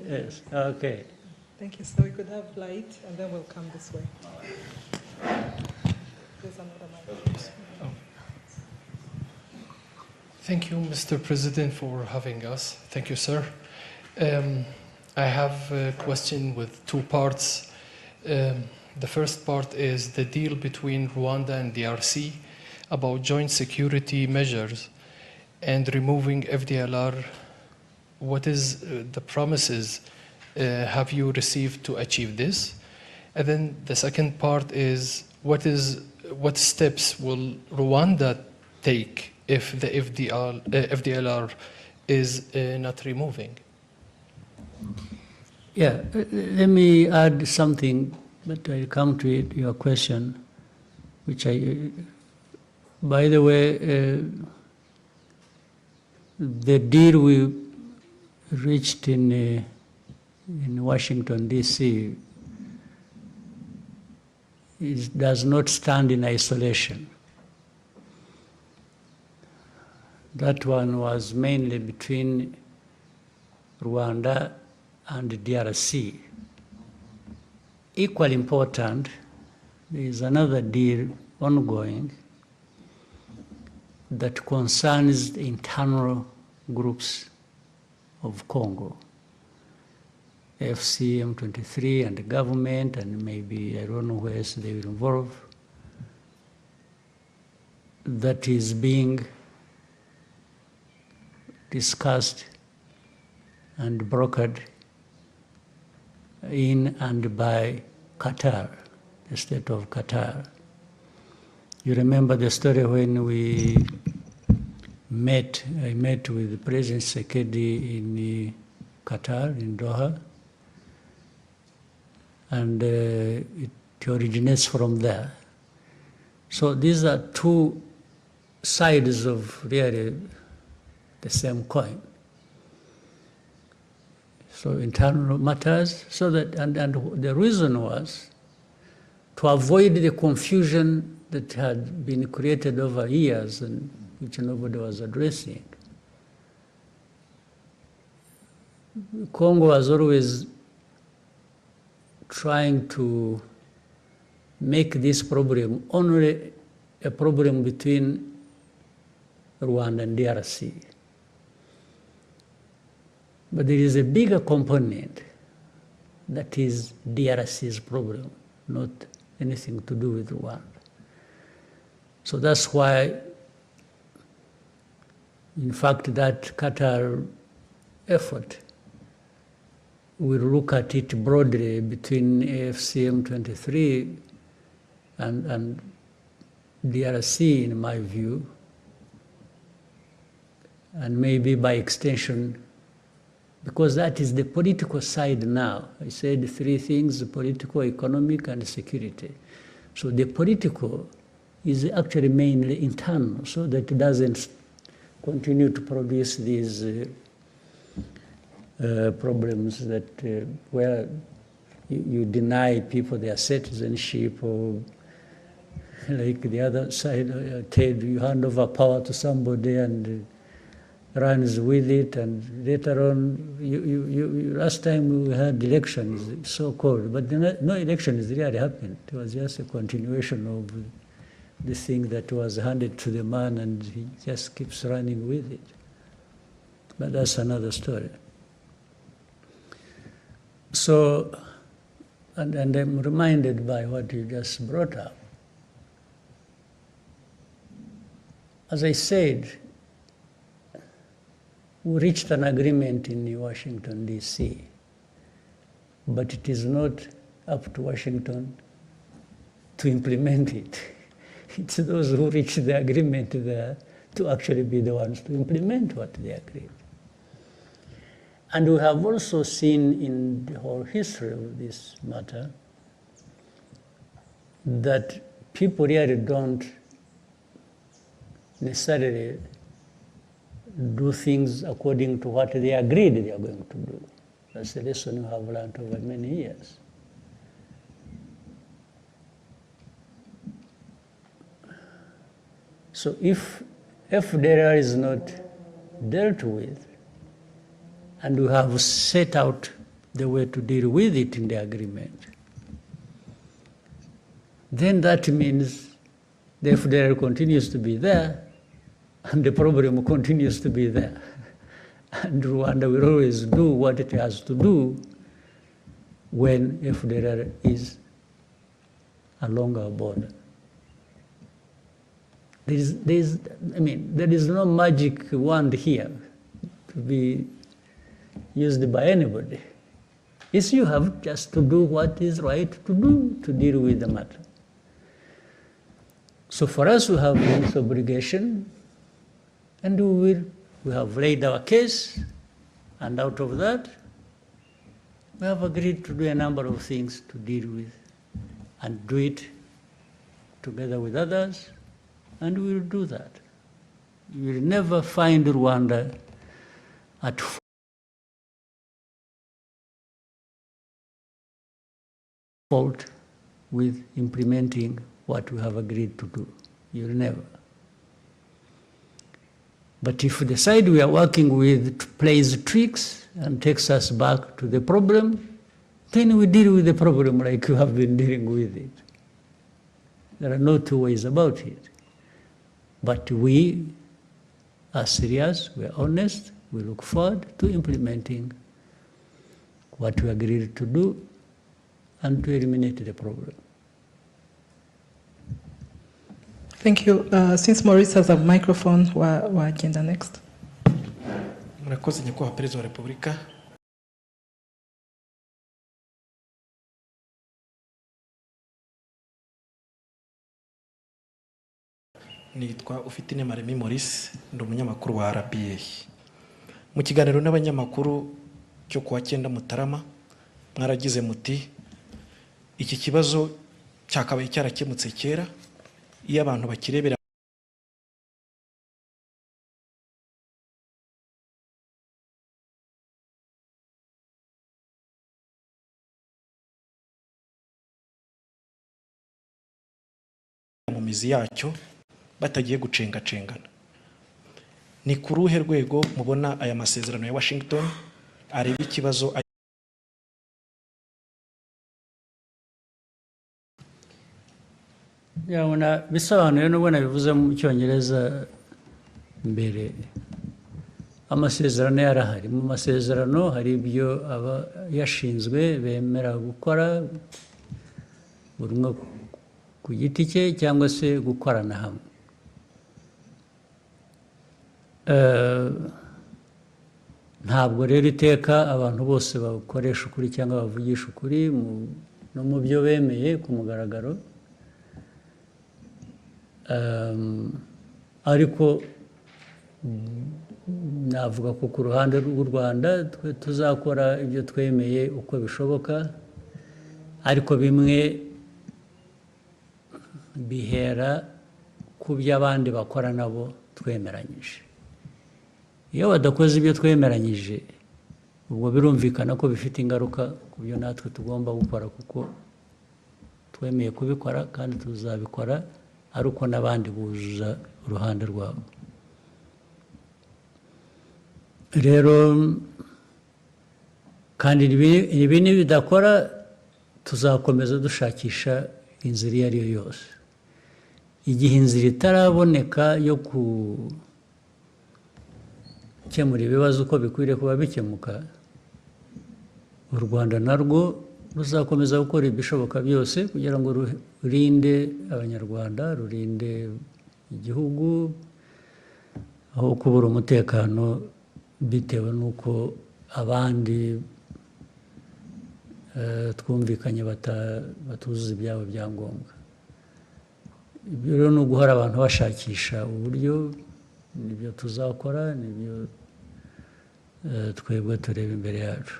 Yes, okay. Thank you. So we could have light, and then we'll come this way. There's another mic. Oh. Thank you, Mr. President, for having us. Thank you, sir. I have a question with two parts. The first part is the deal between Rwanda and DRC about joint security measures and removing FDLR. What is the promises have you received to achieve this? And then the second part is what steps will Rwanda take if the FDLR is not removing? Yeah, let me add something, but I'll come to it, your question, which by the way, the deal we reached in Washington, D.C. Does not stand in isolation. That one was mainly between Rwanda and DRC. Equally important, there is another deal ongoing that concerns the internal groups of Congo, FCM23 and the government, and maybe, I don't know where else they will involve, that is being discussed and brokered in and by Qatar, the state of Qatar. You remember the story when I met with President Tshisekedi in Qatar, in Doha, and it originates from there. So these are two sides of really the same coin. So internal matters, so that, and the reason was to avoid the confusion that had been created over years and which nobody was addressing. Congo was always trying to make this problem only a problem between Rwanda and DRC. But there is a bigger component that is DRC's problem, not anything to do with Rwanda. So that's why, in fact, that Qatar effort will look at it broadly between AFCM23 and DRC, in my view, and maybe by extension, because that is the political side now. I said three things: political, economic, and security. So the political is actually mainly internal, so that it doesn't continue to produce these problems that where you deny people their citizenship, or like the other side, you hand over power to somebody and runs with it, and later on, last time we had elections, so-called, but no elections really happened. It was just a continuation of the thing that was handed to the man, and he just keeps running with it. But that's another story. So, and I'm reminded by what you just brought up. As I said, we reached an agreement in Washington, D.C., but it is not up to Washington to implement it. It's those who reach the agreement there to actually be the ones to implement what they agreed. And we have also seen in the whole history of this matter that people really don't necessarily do things according to what they agreed they are going to do. That's a lesson we have learned over many years. So if FDLR is not dealt with, and we have set out the way to deal with it in the agreement, then that means the FDR continues to be there and the problem continues to be there. And Rwanda will always do what it has to do when FDR is along our border. There is no magic wand here to be used by anybody. It's you have just to do what is right to do to deal with the matter. So for us, we have this obligation, and we have laid our case, and out of that, we have agreed to do a number of things to deal with, and do it together with others, and we will do that. You will never find Rwanda at fault with implementing what we have agreed to do. You'll never. But if the side we are working with plays tricks and takes us back to the problem, then we deal with the problem like you have been dealing with it. There are no two ways about it. But we are serious, we are honest, we look forward to implementing what we agreed to do and to eliminate the problem. Thank you. Since Maurice has a microphone, we'll agenda next. Murakoze Nyakubahwa Perezida wa Repubulika. Nitwa Ufitinemaremi Maurice, ndi umunyamakuru wa RBA. Mu kiganiro n'abanyamakuru cyo kuwa 9 Mutarama, mwaragize muti iki kibazo cyakabaye cyarakemutse kera iyo abantu bakirebera mu mizi yacyo batagiye gucengacengana. Ni ku ruhe rwego mubona aya masezerano ya Washington areba ikibazo? Yabona bisobanuye n'ubwo nabivuze mu Cyongereza mbere, amasezerano yarahari. Mu masezerano hari ibyo aba yashinzwe bemera gukora buri umwe ku giti cye cyangwa se gukorana hamwe. Ntabwo rero iteka abantu bose bakoresha ukuri cyangwa bavugisha ukuri no mu byo bemeye ku mugaragaro. Ariko navuga ko ku ruhande rw'u Rwanda tuzakora ibyo twemeye uko bishoboka, ariko bimwe bihera ku byo abandi bakora nabo twemeranyije. Iyo badakoze ibyo twemeranyije, ubwo birumvikana ko bifite ingaruka ku byo natwe tugomba gukora, kuko twemeye kubikora kandi tuzabikora ariko n'abandi buzuza uruhande rwabo. Rero kandi ibi nibidakora tuzakomeza dushakisha inzira iyo ari yo yose. Igihe inzira itaraboneka yo gukemura ibibazo uko bikwiriye kuba bikemuka, u Rwanda narwo ruzakomeza gukora ibishoboka byose kugira ngo rurinde abanyarwanda, rurinde igihugu aho kubura umutekano bitewe n'uko abandi twumvikanye batuzuza ibyabo byangombwa. Ibyo rero ni uguhora abantu bashakisha uburyo, nibyo tuzakora, nibyo twebwe tureba imbere yacu.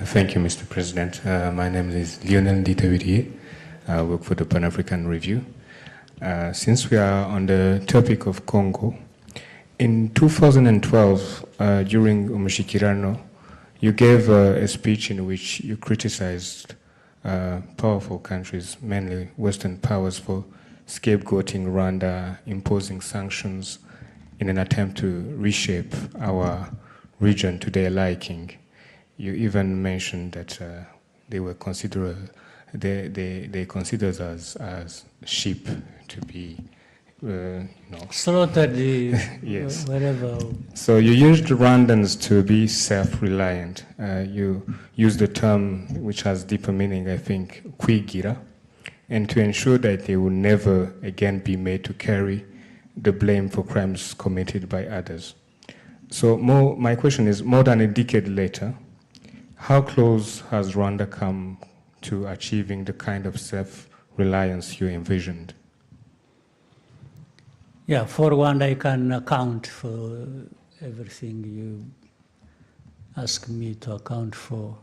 Thank you, Mr. President. My name is Lionel Ditavidier. I work for the Pan-African Review. Since we are on the topic of Congo, in 2012, during Umushikirano, You gave a speech in which you criticized powerful countries, mainly Western powers, for scapegoating Rwanda, imposing sanctions in an attempt to reshape our region to their liking. You even mentioned that they considered us as sheep to be, slaughtered yes. wherever. So you used Rwandans to be self-reliant. You used the term which has deeper meaning, I think, kwigira, and to ensure that they will never again be made to carry the blame for crimes committed by others. So my question is, more than a decade later, how close has Rwanda come to achieving the kind of self-reliance you envisioned? Yeah, for Rwanda, I can account for everything you ask me to account for.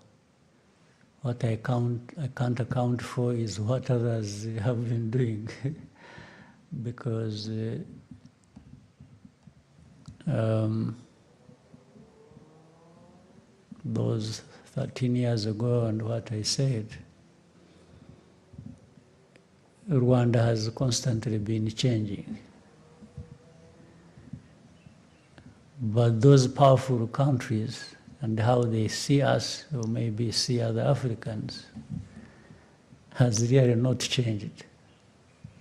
What I can't account for is what others have been doing, because those 13 years ago and what I said, Rwanda has constantly been changing. But those powerful countries and how they see us, or maybe see other Africans, has really not changed.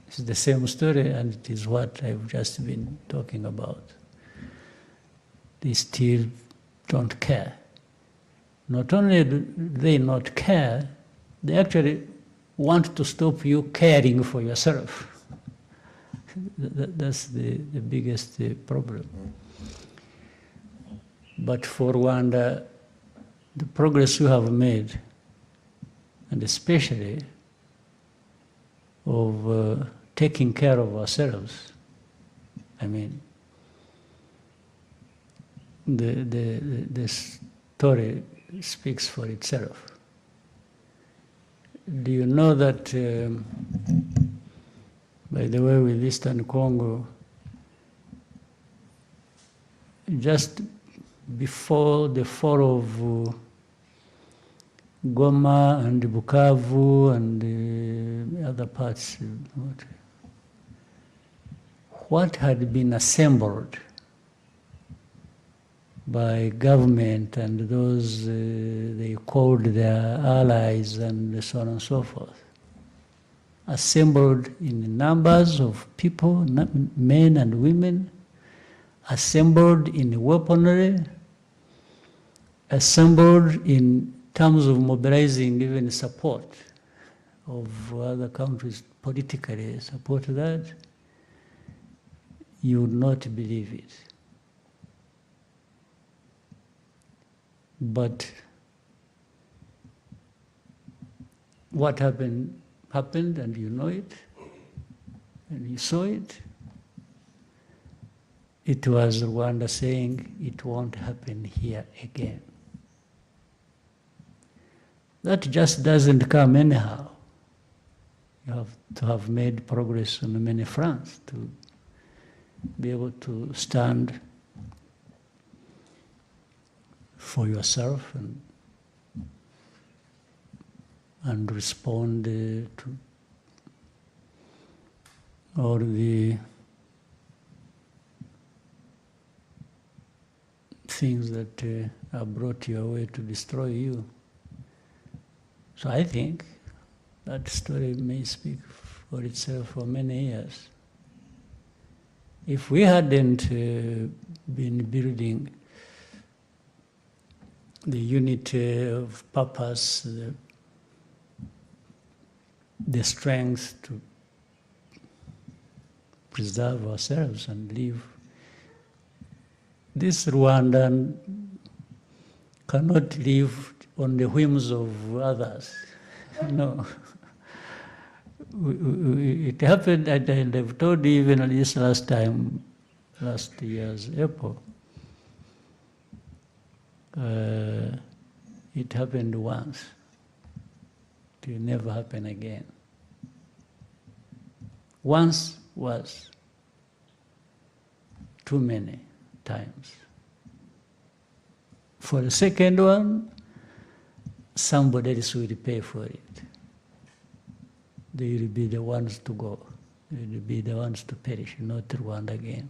It's the same story, and it is what I've just been talking about. They still don't care. Not only do they not care, they actually want to stop you caring for yourself. That's the biggest problem. But for Rwanda, the progress we have made, and especially of taking care of ourselves, I mean, the story speaks for itself. Do you know that, by the way, with Eastern Congo, just before the fall of Goma and Bukavu and other parts, what had been assembled by government and those they called their allies and so on and so forth, assembled in numbers of people, men and women, assembled in weaponry, assembled in terms of mobilizing even support of other countries politically support that, you would not believe it. But what happened, and you know it, and you saw it. It was Rwanda saying it won't happen here again. That just doesn't come anyhow. You have to have made progress on many fronts to be able to stand for yourself and respond to all the things that are brought your way to destroy you. So I think that story may speak for itself for many years. If we hadn't been building the unity of purpose, the strength to preserve ourselves and live, this Rwandan cannot live on the whims of others. No. It happened, and I've told you even this last year's April, it happened once. It will never happen again. Once was too many times For the second one, somebody else will pay for it. They will be the ones to go. They will be the ones to perish, not Rwanda again.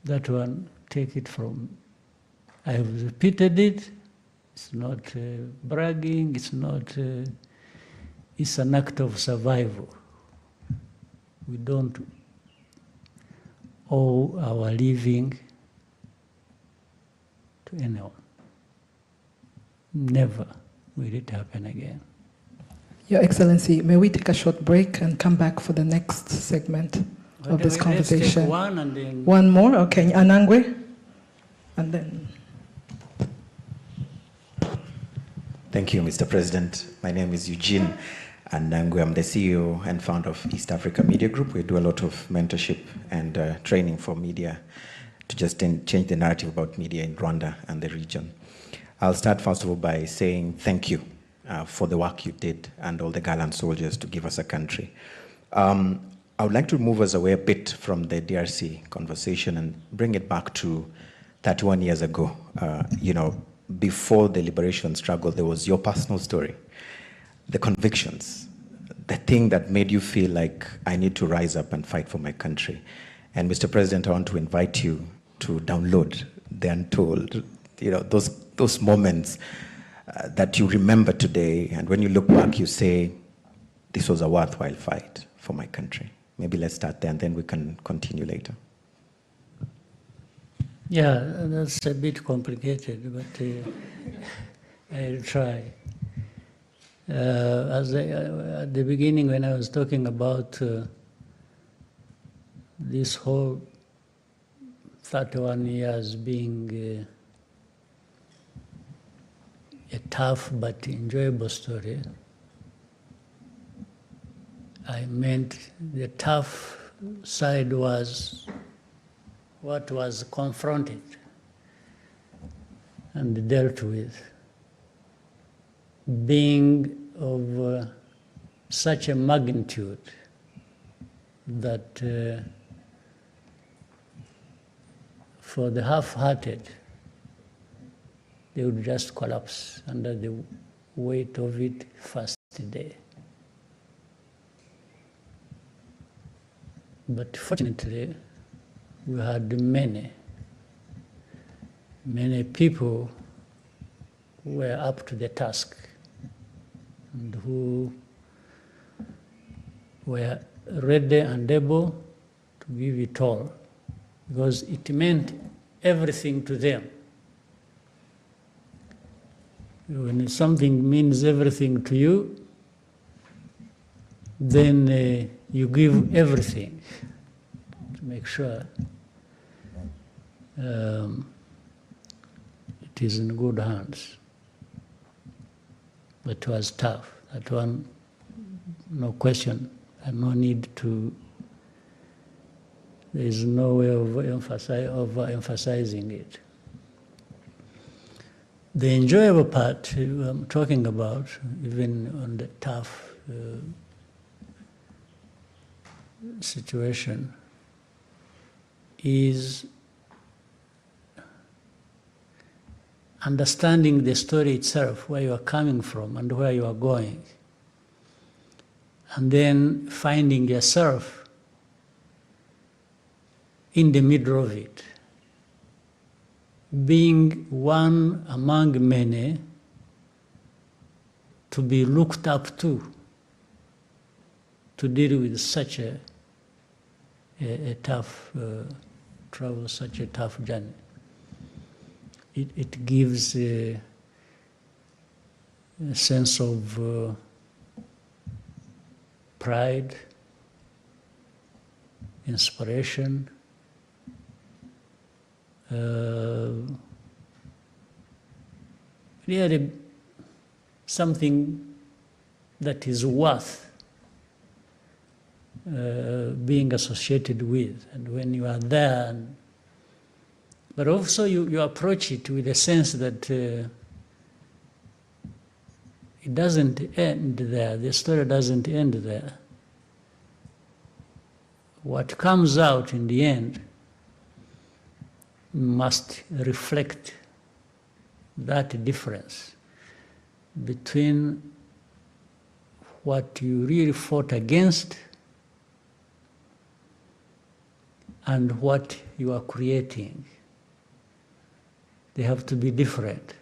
That one, take it from, I have repeated it. It's not bragging, it's not, it's an act of survival. We don't owe our living to anyone. Never will it happen again. Your Excellency, may we take a short break and come back for the next segment of this conversation? Let's take one and then... One more? Okay, Anangwe. And then... Thank you, Mr. President. My name is Eugene Anangwe. I'm the CEO and founder of East Africa Media Group. We do a lot of mentorship and training for media to just change the narrative about media in Rwanda and the region. I'll start first of all by saying thank you for the work you did and all the gallant soldiers to give us a country. I would like to move us away a bit from the DRC conversation and bring it back to 31 years ago. Before the liberation struggle, there was your personal story, the convictions, the thing that made you feel like I need to rise up and fight for my country. And Mr. President, I want to invite you to download the Untold, those moments that you remember today, and when you look back, you say, this was a worthwhile fight for my country. Maybe let's start there, and then we can continue later. Yeah, that's a bit complicated, but I'll try. At the beginning, when I was talking about this whole 31 years being a tough but enjoyable story, I meant the tough side was what was confronted and dealt with, being of such a magnitude that for the half-hearted, they would just collapse under the weight of it first day. But fortunately, we had many people who were up to the task and who were ready and able to give it all, because it meant everything to them. When something means everything to you, then you give everything to make sure it is in good hands. But it was tough. That one, no question, and no need to. There is no way of emphasizing it. The enjoyable part I'm talking about, even on the tough situation, is understanding the story itself, where you are coming from and where you are going, and then finding yourself in the middle of it, being one among many to be looked up to deal with such a tough travel, such a tough journey. It gives a sense of pride, inspiration, really something that is worth being associated with. And when you are there, but also you approach it with a sense that it doesn't end there, the story doesn't end there. What comes out in the end must reflect that difference between what you really fought against and what you are creating. They have to be different.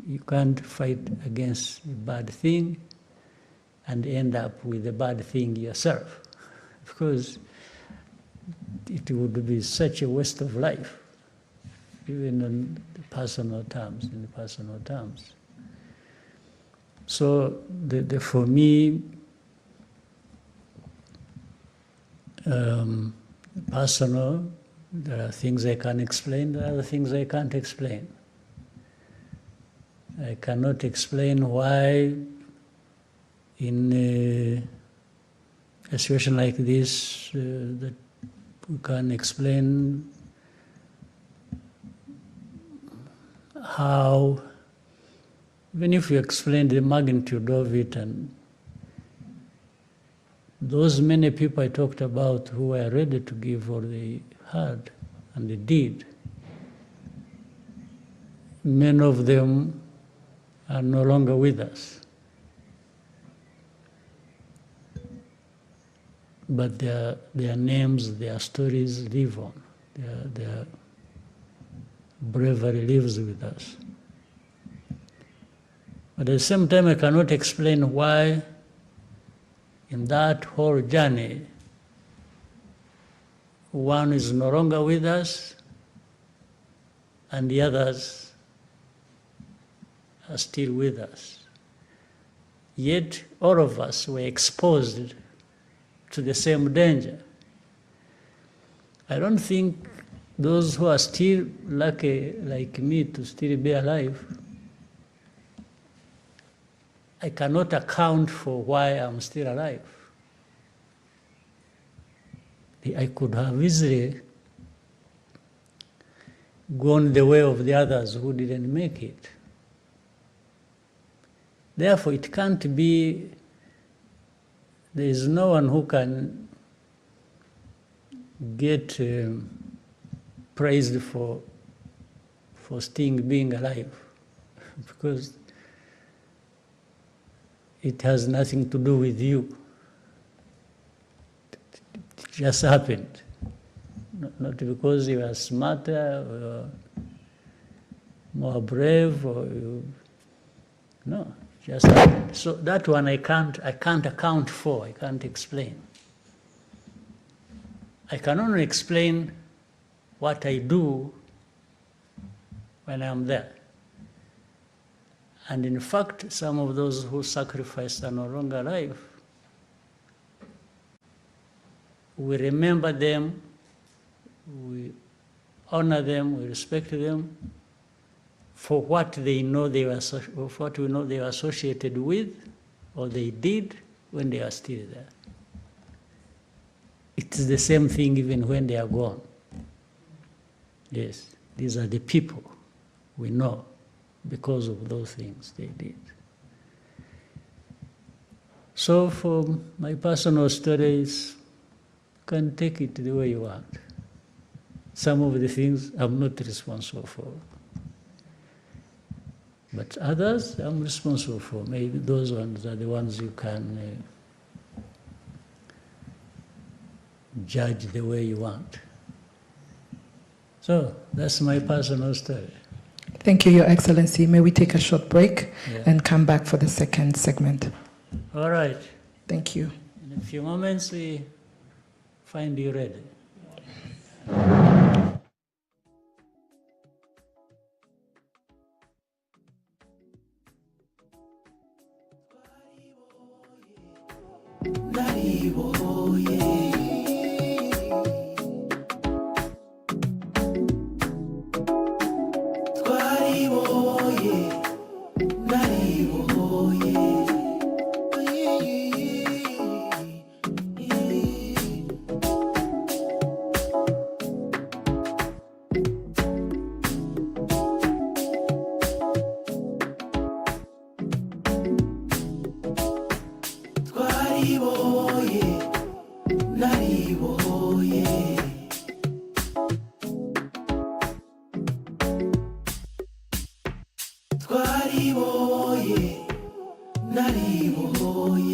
You can't fight against a bad thing and end up with a bad thing yourself, because it would be such a waste of life, even in personal terms. So for me, personal, there are things I can explain, there are other things I can't explain. I cannot explain why in a situation like this that we can explain how, even if you explain the magnitude of it, and those many people I talked about who were ready to give all they had and they did, many of them are no longer with us. But their names, their stories live on. Their bravery lives with us. But at the same time, I cannot explain why in that whole journey, one is no longer with us and the others are still with us. Yet all of us were exposed to the same danger. I don't think those who are still lucky like me to still be alive, I cannot account for why I'm still alive. I could have easily gone the way of the others who didn't make it. Therefore, it can't be, there is no one who can get praised for still being alive, because it has nothing to do with you. It just happened. Not because you are smarter or more brave or no, just happened. So that one I can't account for, I can't explain. I can only explain what I do when I'm there. And in fact, some of those who sacrificed are no longer alive. We remember them, we honor them, we respect them for what they know they were, what we know they were associated with, or they did when they are still there. It's the same thing even when they are gone. Yes, these are the people we know because of those things they did. So for my personal stories, you can take it the way you want. Some of the things I'm not responsible for. But others I'm responsible for. Maybe those ones are the ones you can judge the way you want. So that's my personal story. Thank you, Your Excellency. May we take a short break and come back for the second segment? All right. Thank you. In a few moments, we find you ready. twariboye nariboye.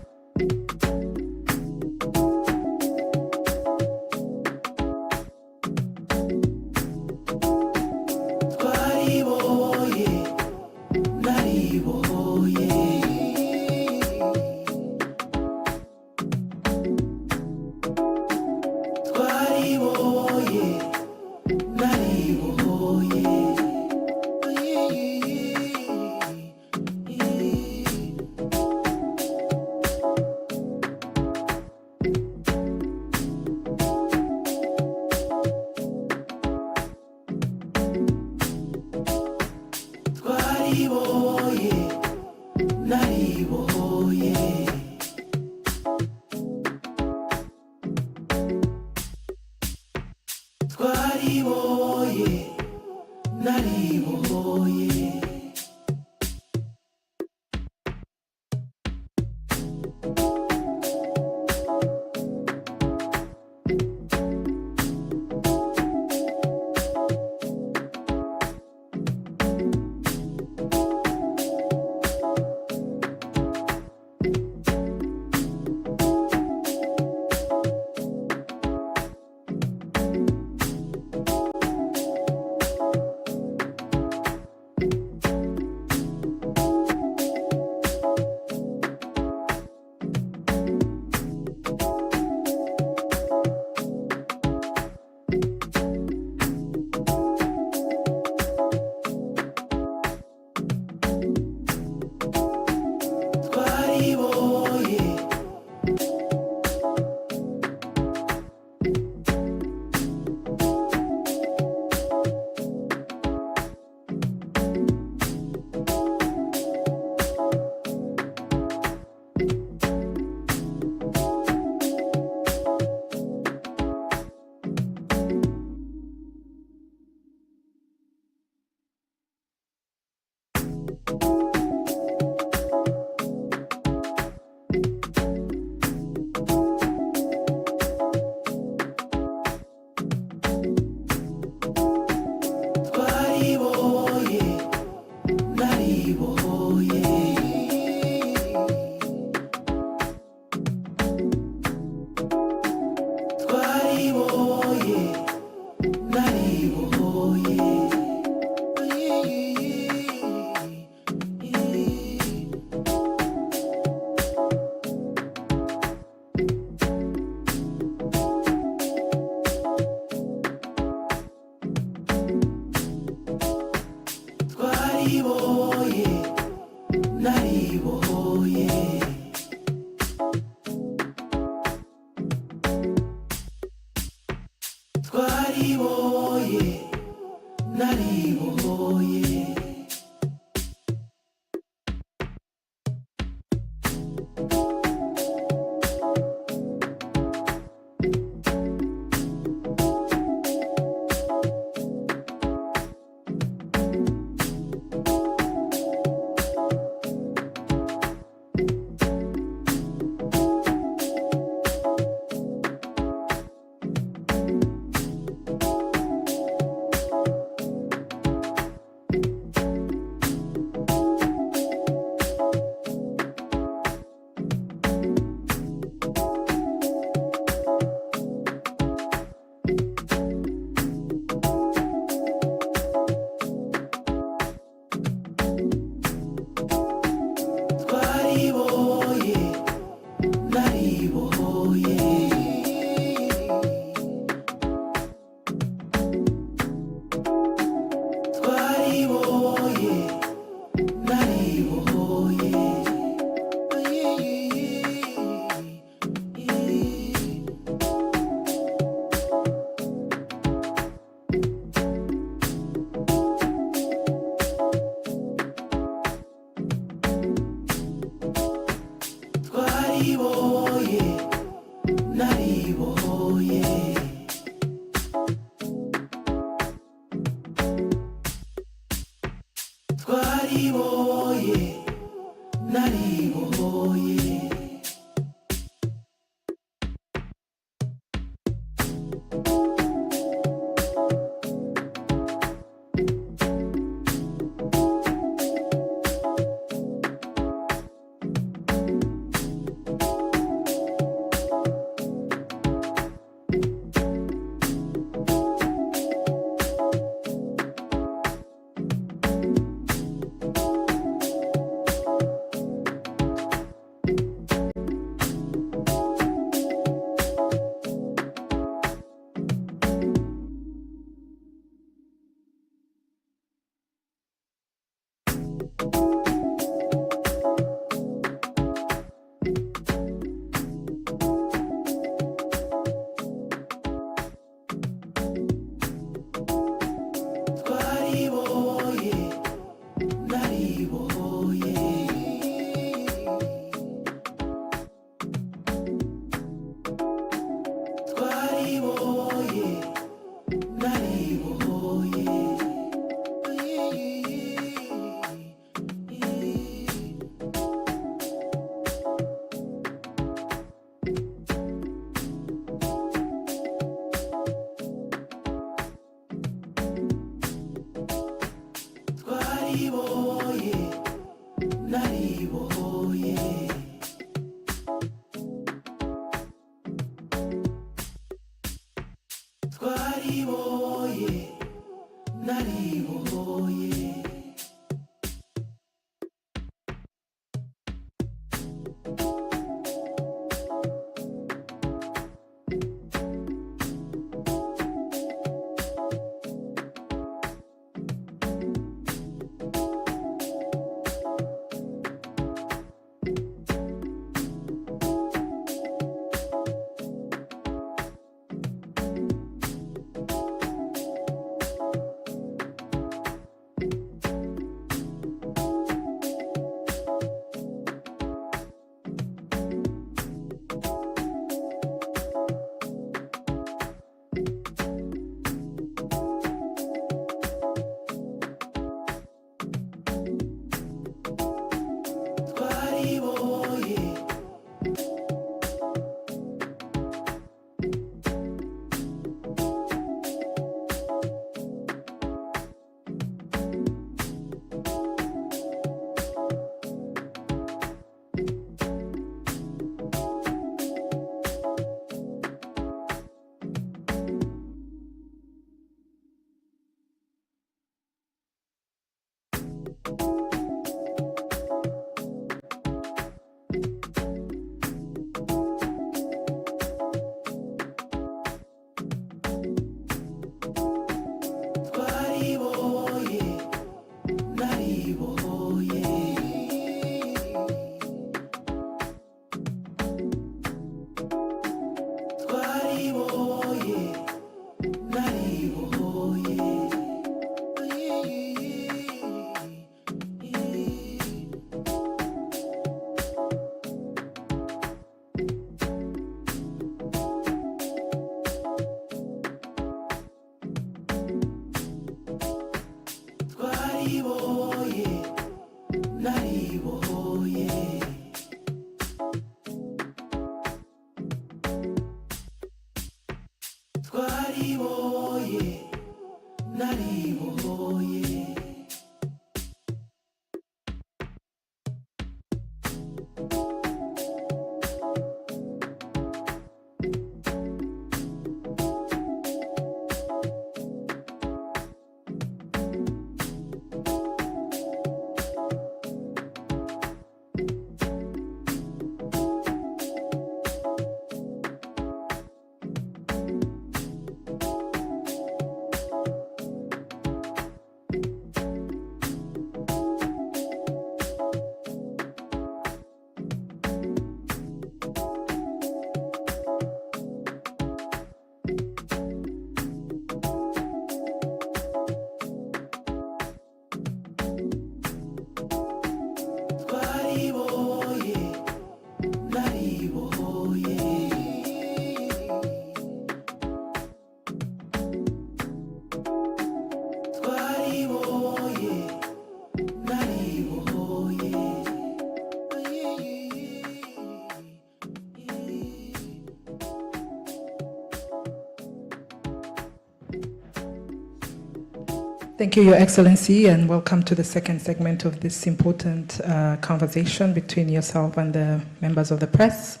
Thank you, Your Excellency, and welcome to the second segment of this important conversation between yourself and the members of the press.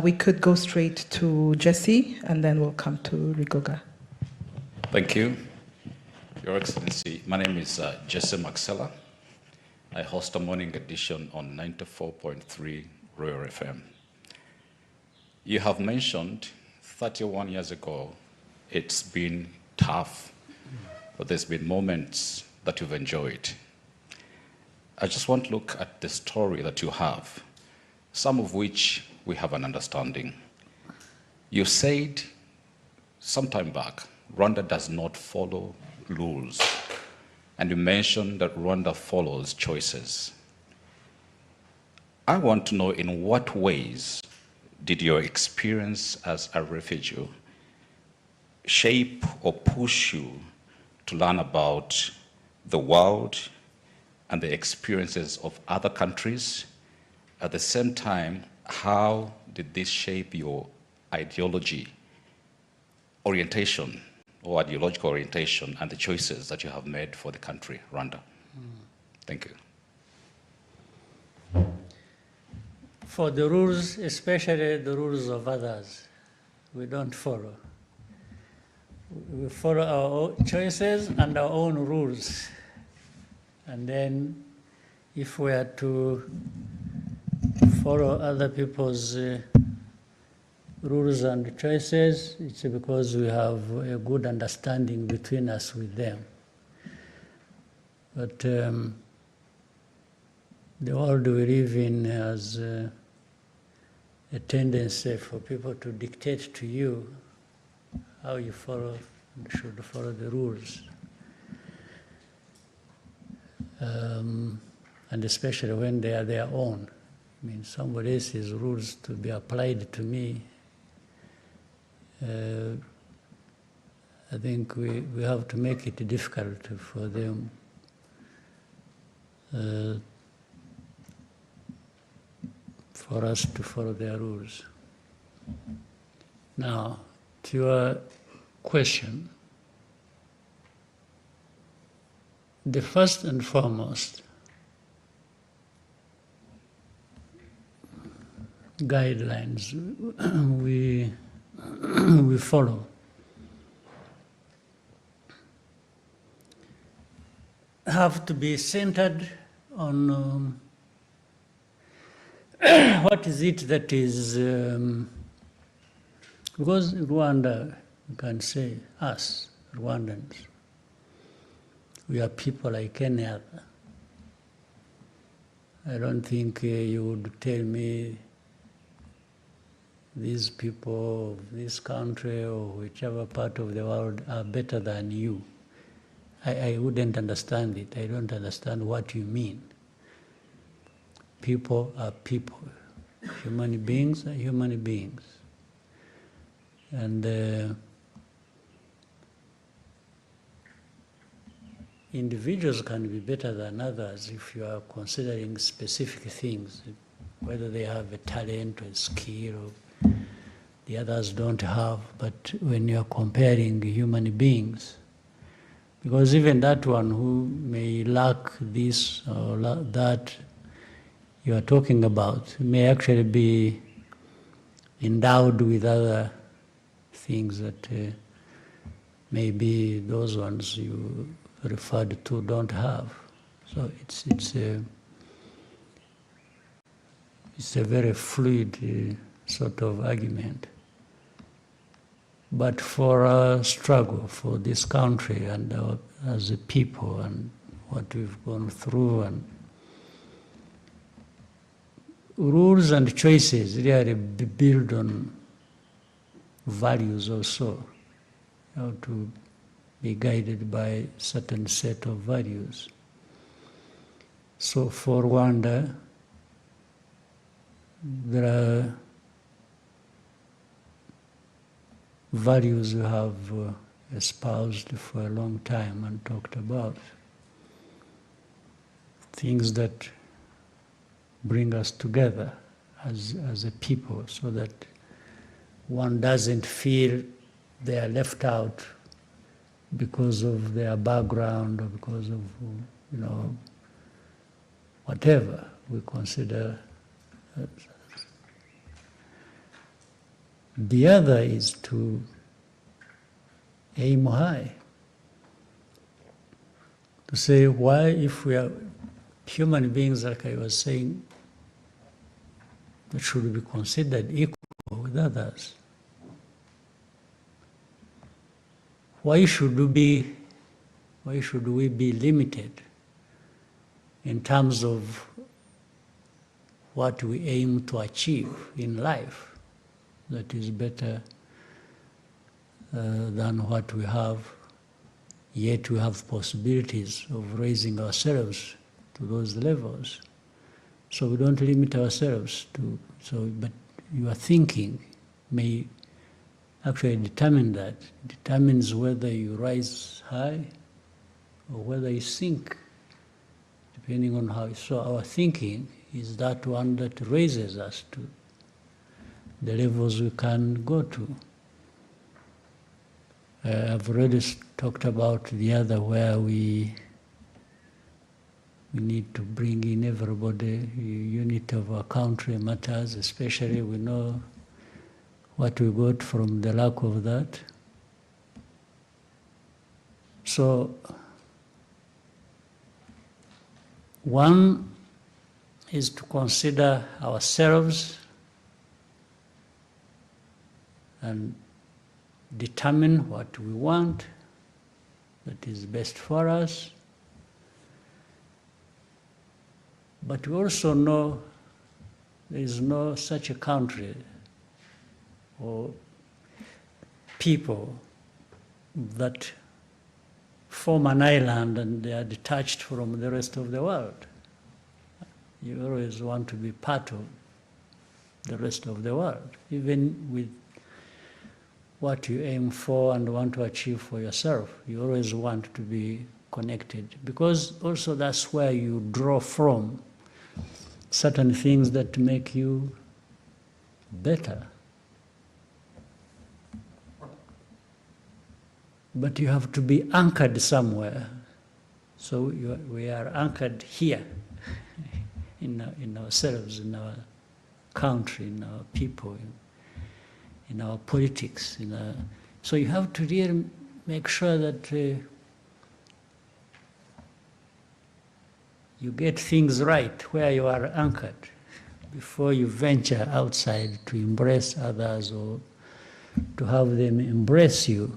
We could go straight to Jesse, and then we'll come to Rigoga. Thank you, Your Excellency. My name is Jesse Maxella. I host a morning edition on 94.3 Royal FM. You have mentioned 31 years ago, it's been tough, but there's been moments that you've enjoyed. I just want to look at the story that you have, some of which we have an understanding. You said some time back, Rwanda does not follow rules. And you mentioned that Rwanda follows choices. I want to know, in what ways did your experience as a refugee shape or push you to learn about the world and the experiences of other countries? At the same time, how did this shape your ideology, orientation, or ideological orientation, and the choices that you have made for the country, Rwanda? Thank you. For the rules, especially the rules of others, we don't follow. We follow our own choices and our own rules. And then if we are to follow other people's rules and choices, it's because we have a good understanding between us with them. But the world we live in has a tendency for people to dictate to you how you should follow the rules. And especially when they are their own. I mean, somebody else's rules to be applied to me. I think we have to make it difficult for them for us to follow their rules. Now, to your question, the first and foremost guidelines we follow have to be centered on what is it that is, because Rwanda, you can say us, Rwandans, we are people like any other. I don't think you would tell me these people of this country or whichever part of the world are better than you. I wouldn't understand it. I don't understand what you mean. People are people. Human beings are human beings. And individuals can be better than others if you are considering specific things, whether they have a talent or a skill or the others don't have. But when you are comparing human beings, because even that one who may lack this or that you are talking about may actually be endowed with other things that maybe those ones you referred to don't have. So it's a very fluid sort of argument. But for our struggle for this country and as a people and what we've gone through, and rules and choices really build on values also. You have to be guided by a certain set of values. So for Rwanda, there are values we have espoused for a long time and talked about. Things that bring us together as a people, so that one doesn't feel they are left out because of their background or because of, whatever we consider. The other is to aim high. To say, why, if we are human beings, like I was saying, that should be considered equal with others, why should we be limited in terms of what we aim to achieve in life that is better than what we have, yet we have possibilities of raising ourselves to those levels. So we don't limit ourselves to, but your thinking may actually determine that. It determines whether you rise high or whether you sink, depending on how. So our thinking is that one that raises us to the levels we can go to. I've already talked about the other where we need to bring in everybody. Unit of our country matters, especially we know what we got from the lack of that. So one is to consider ourselves and determine what we want that is best for us. But we also know there is no such a country or people that form an island and they are detached from the rest of the world. You always want to be part of the rest of the world, even with what you aim for and want to achieve for yourself. You always want to be connected, because also that's where you draw from certain things that make you better. But you have to be anchored somewhere. So we are anchored here in ourselves, in our country, in our people, in our politics. So you have to really make sure that you get things right where you are anchored before you venture outside to embrace others or to have them embrace you.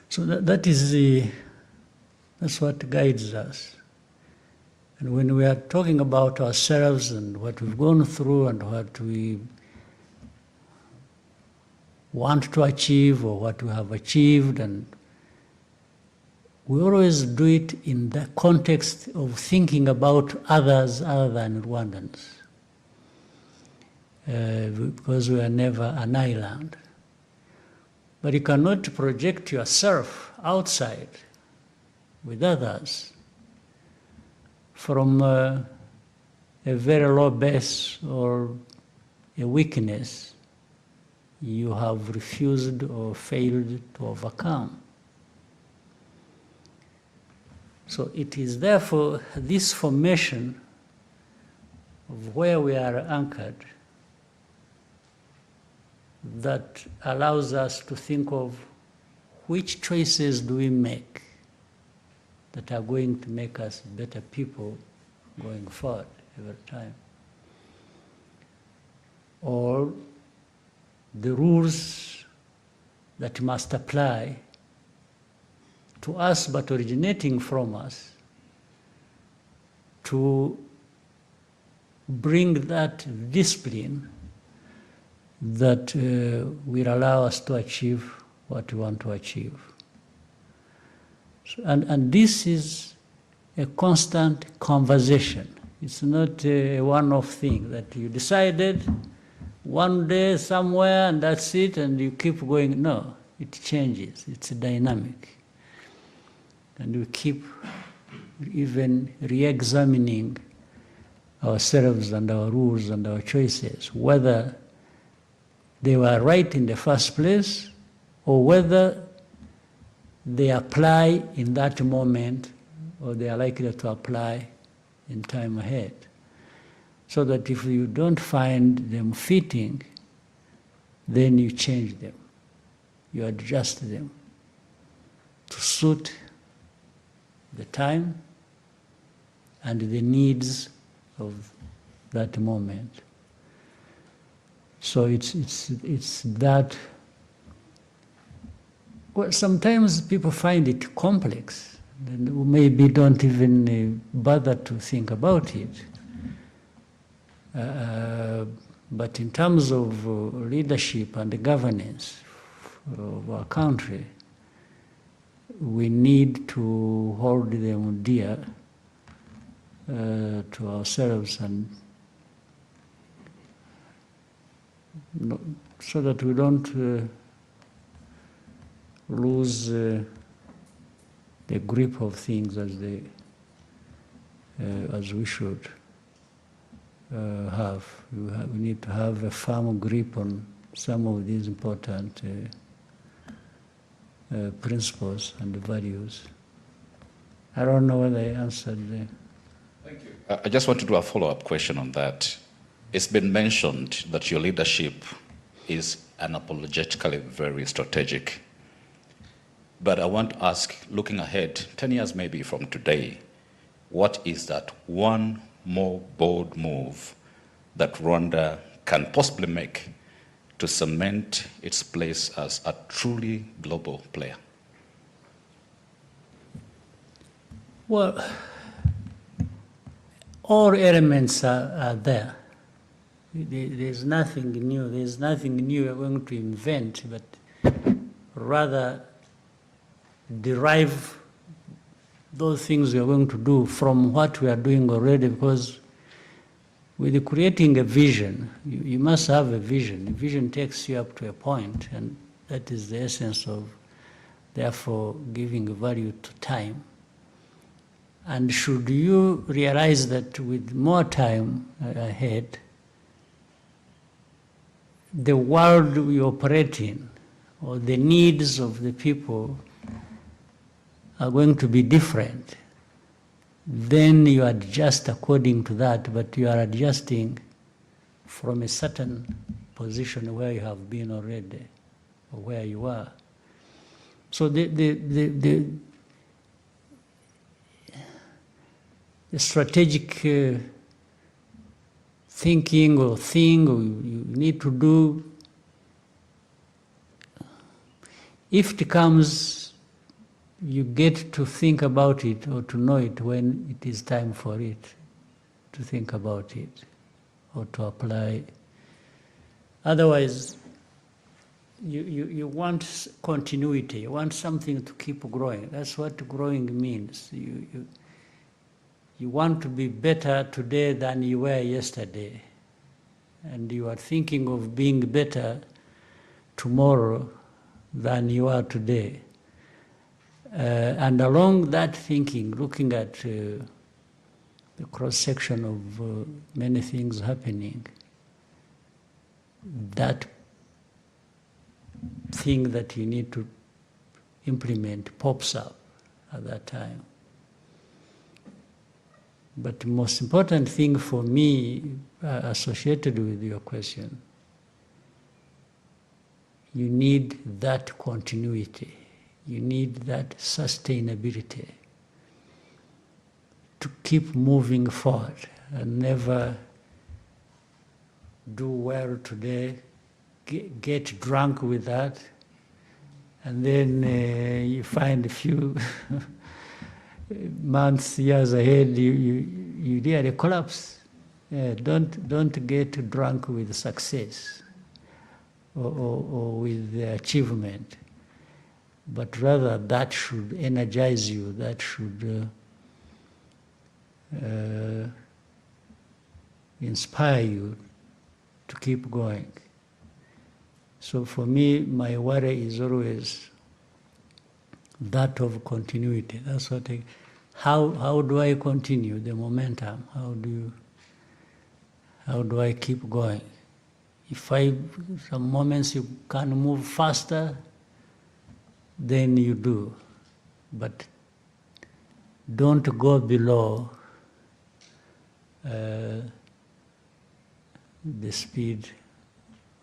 So that's what guides us. And when we are talking about ourselves and what we've gone through and what we want to achieve or what we have achieved, and we always do it in the context of thinking about others other than Rwandans, because we are never an island. But you cannot project yourself outside with others from a very low base or a weakness you have refused or failed to overcome. So it is therefore this formation of where we are anchored that allows us to think of which choices do we make that are going to make us better people going forward every time. Or the rules that must apply to us but originating from us to bring that discipline that will allow us to achieve what we want to achieve. So, and this is a constant conversation. It's not a one-off thing that you decided one day somewhere and that's it and you keep going. No, it changes. It's dynamic. And we keep even re-examining ourselves and our rules and our choices, whether they were right in the first place or whether they apply in that moment, or they are likely to apply in time ahead. So that if you don't find them fitting, then you change them. You adjust them to suit the time and the needs of that moment. So it's that. Well, sometimes people find it complex, and maybe don't even bother to think about it. But in terms of leadership and governance of our country, we need to hold them dear to ourselves, and so that we don't lose the grip of things as we should have. We need to have a firm grip on some of these important principles and values. I don't know whether I answered the... Thank you. I just want to do a follow-up question on that. It's been mentioned that your leadership is unapologetically very strategic. But I want to ask, looking ahead, 10 years maybe from today, what is that one more bold move that Rwanda can possibly make to cement its place as a truly global player? Well, all elements are there. There's nothing new. There's nothing new we're going to invent, but rather derive those things we are going to do from what we are doing already, because with creating a vision, you must have a vision. A vision takes you up to a point, and that is the essence of, therefore, giving value to time. And should you realize that with more time ahead, the world we operate in, or the needs of the people, are going to be different, then you adjust according to that, but you are adjusting from a certain position where you have been already, or where you are. So the strategic thinking or thing you need to do, if it comes, you get to think about it or to know it when it is time for it, to think about it or to apply. Otherwise, you want continuity, you want something to keep growing. That's what growing means. You want to be better today than you were yesterday. And you are thinking of being better tomorrow than you are today. And along that thinking, looking at the cross-section of many things happening, that thing that you need to implement pops up at that time. But the most important thing for me, associated with your question, you need that continuity. You need that sustainability to keep moving forward and never do well today, get drunk with that, and then you find a few months, years ahead, you really collapse. Don't get drunk with success or with the achievement, but rather that should energize you, that should inspire you to keep going. So for me, my worry is always that of continuity. That's what how do I continue the momentum? How do I keep going? If some moments you can move faster, then you do. but don't go below the speed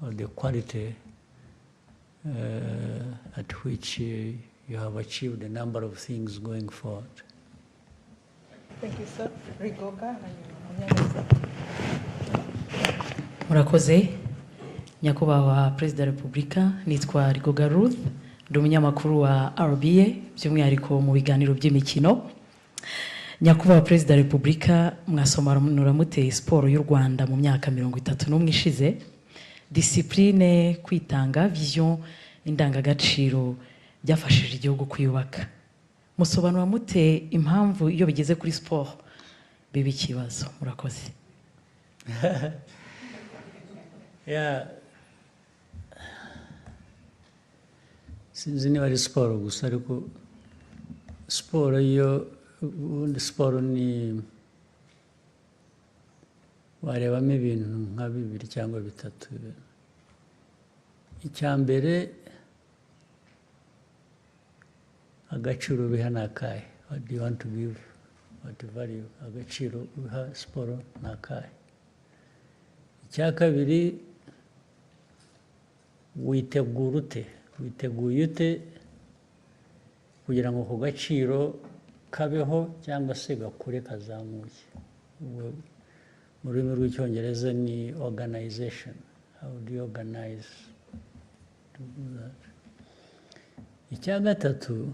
or the quality at which you have achieved a number of things going forward. Thank you, sir. Rigoga. Murakoze. Nyakubahwa Perezida wa Repubulika, nitwa Rigoga Ruth, ndi umunyamakuru wa RBA, by'umwihariko mu biganiro by'imikino. Nyakubahwa Perezida wa Repubulika, mwasobanura mute siporo y'u Rwanda mu myaka 31 ishize, discipline, kwitanga, vision, indangagaciro byafashije igihugu kwiyubaka. Musobanura mute impamvu iyo bigeze kuri sport biba ikibazo? Murakoze. Yeah. Sinzi niba ari siporo gusa, ariko siporo yo, ubundi siporo ni warebamo ibintu nka 2 cyangwa 3. Icya mbere, agaciro biha nakahe. What do you want to give? What value? Agaciro biha siporo nakahe. Icya kabiri, witegura ute? Witeguye ute kugira ngo ku gaciro kabeho cyangwa se gakure kazamuke? Mu rurimi rw'icyongereza ni organization. How do you organize to do that? Icya gatatu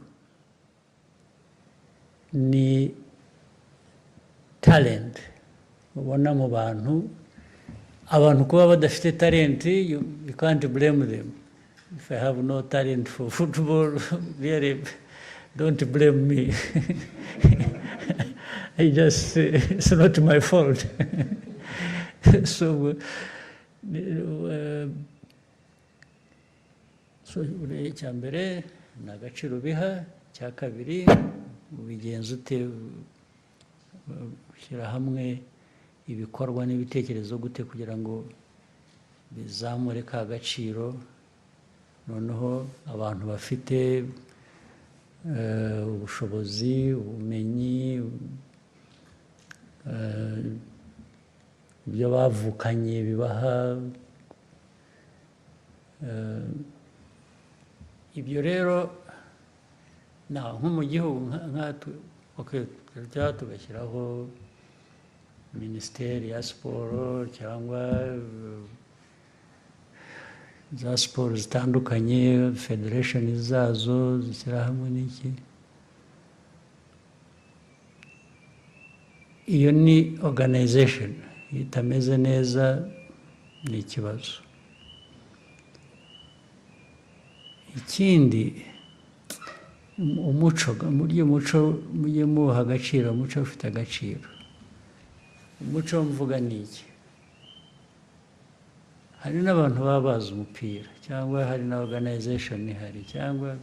ni talent. Ubona mu bantu kuba badafite talent, you can't blame them. If I have no talent for football, really, don't blame me. It's not my fault. So icya mbere ni agaciro biha. Icya kabiri, ubigenza ute, ushyira hamwe ibikorwa n'ibitekerezo gute kugira ngo bizamure ka gaciro, noneho abantu bafite ubushobozi, ubumenyi, ibyo bavukanye bibaha. Ibyo rero nko mu gihugu tugashyiraho minisiteri ya siporo cyangwa za siporo zitandukanye, federation zazo zishyira hamwe n'iki. Iyo ni organization. Itameze neza ni ikibazo. Ikindi, umuco, mujye muha agaciro, umuco ufite agaciro. Umuco mvuga ni iki? Hari n'abantu baba bazi umupira, cyangwa hari na organization ihari, cyangwa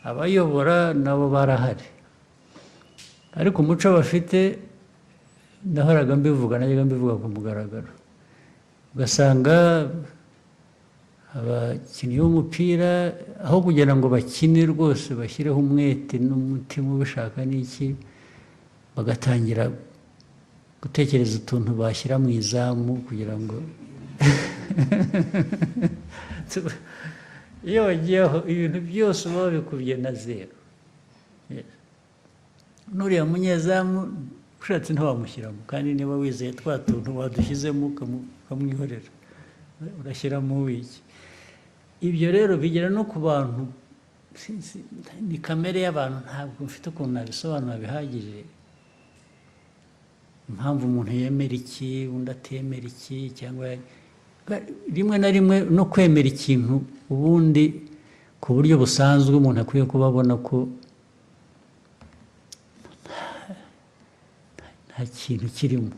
abayobora nabo barahari, ariko umuco bafite, nahoraga mbivuga ku mugaragaro, ugasanga abakinnyi b'umupira aho kugira ngo bakine rwose bashyireho umwete n'umutima ubishaka n'iki, bagatangira gutekereza utuntu bashyira mu izamu kugira ngo iyo wagiyeho ibintu byose uba wabikubye na 0. Nuriya munyezamu ushatse ntiwamushyiramo, kandi niba wizeye twa tuntu wadushyizemo ukamwihorera, urashyiramo wiki. Ibyo rero bigera no ku bantu, ni kamere y'abantu, ntabwo mfite ukuntu nabisobanura bihagije. Impamvu umuntu yemera iki, undi atemera iki, cyangwa rimwe na rimwe no kwemera ikintu ubundi ku buryo busanzwe umuntu akwiye kubabona ko nta kintu kirimo,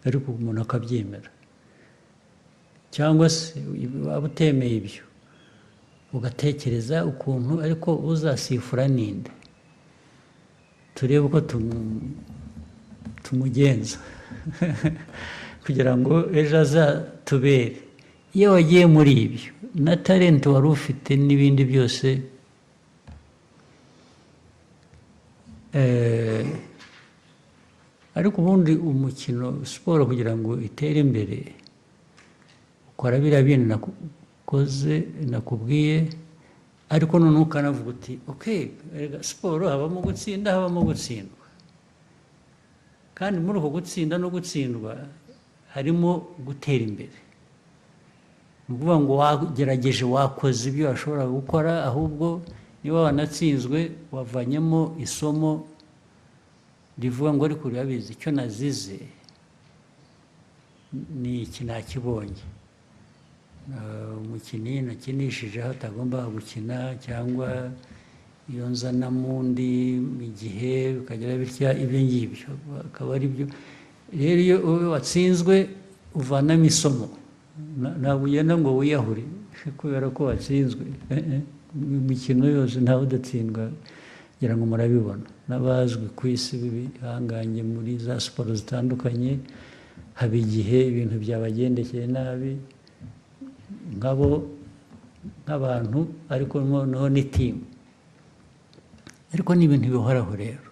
ariko umuntu akabyemera. Cyangwa se waba utemeye ibyo, ugatekereza ukuntu ariko uzasifura ninde, turebe uko tumugenza kugira ngo ejo azatubere. Iyo wagiye muri ibyo na talent wari ufite n'ibindi byose, ariko ubundi umukino siporo kugira ngo itere imbere ukora biriya bindi nakubwiye, ariko noneho ukanavuga uti okay, siporo habamo gutsinda habamo gutsindwa, kandi muri uko gutsinda no gutsindwa harimo gutera imbere. Ni ukuvuga ngo wagerageje, wakoze ibyo washobora gukora, ahubwo niba wanatsinzwe wavanyemo isomo rivuga ngo ariko urabizi icyo nazize ni iki nakibonye. Umukinnyi nakinishije aho atagomba gukina, cyangwa iyo nzanamo undi igihe bikagira bitya, ibyo ngibyo akaba ari byo. Rero iyo watsinzwe uvanamo isomo, ntabwo ugenda ngo wiyahure kubera ko watsinzwe. Imikino yose ntawe udatsindwa, ngira ngo murabibona. N'abazwi ku isi bihanganye muri za siporo zitandukanye, haba igihe ibintu byabagendekeye nabi nk'abantu, ariko noneho ni timu. Ariko ni ibintu bihoraho rero,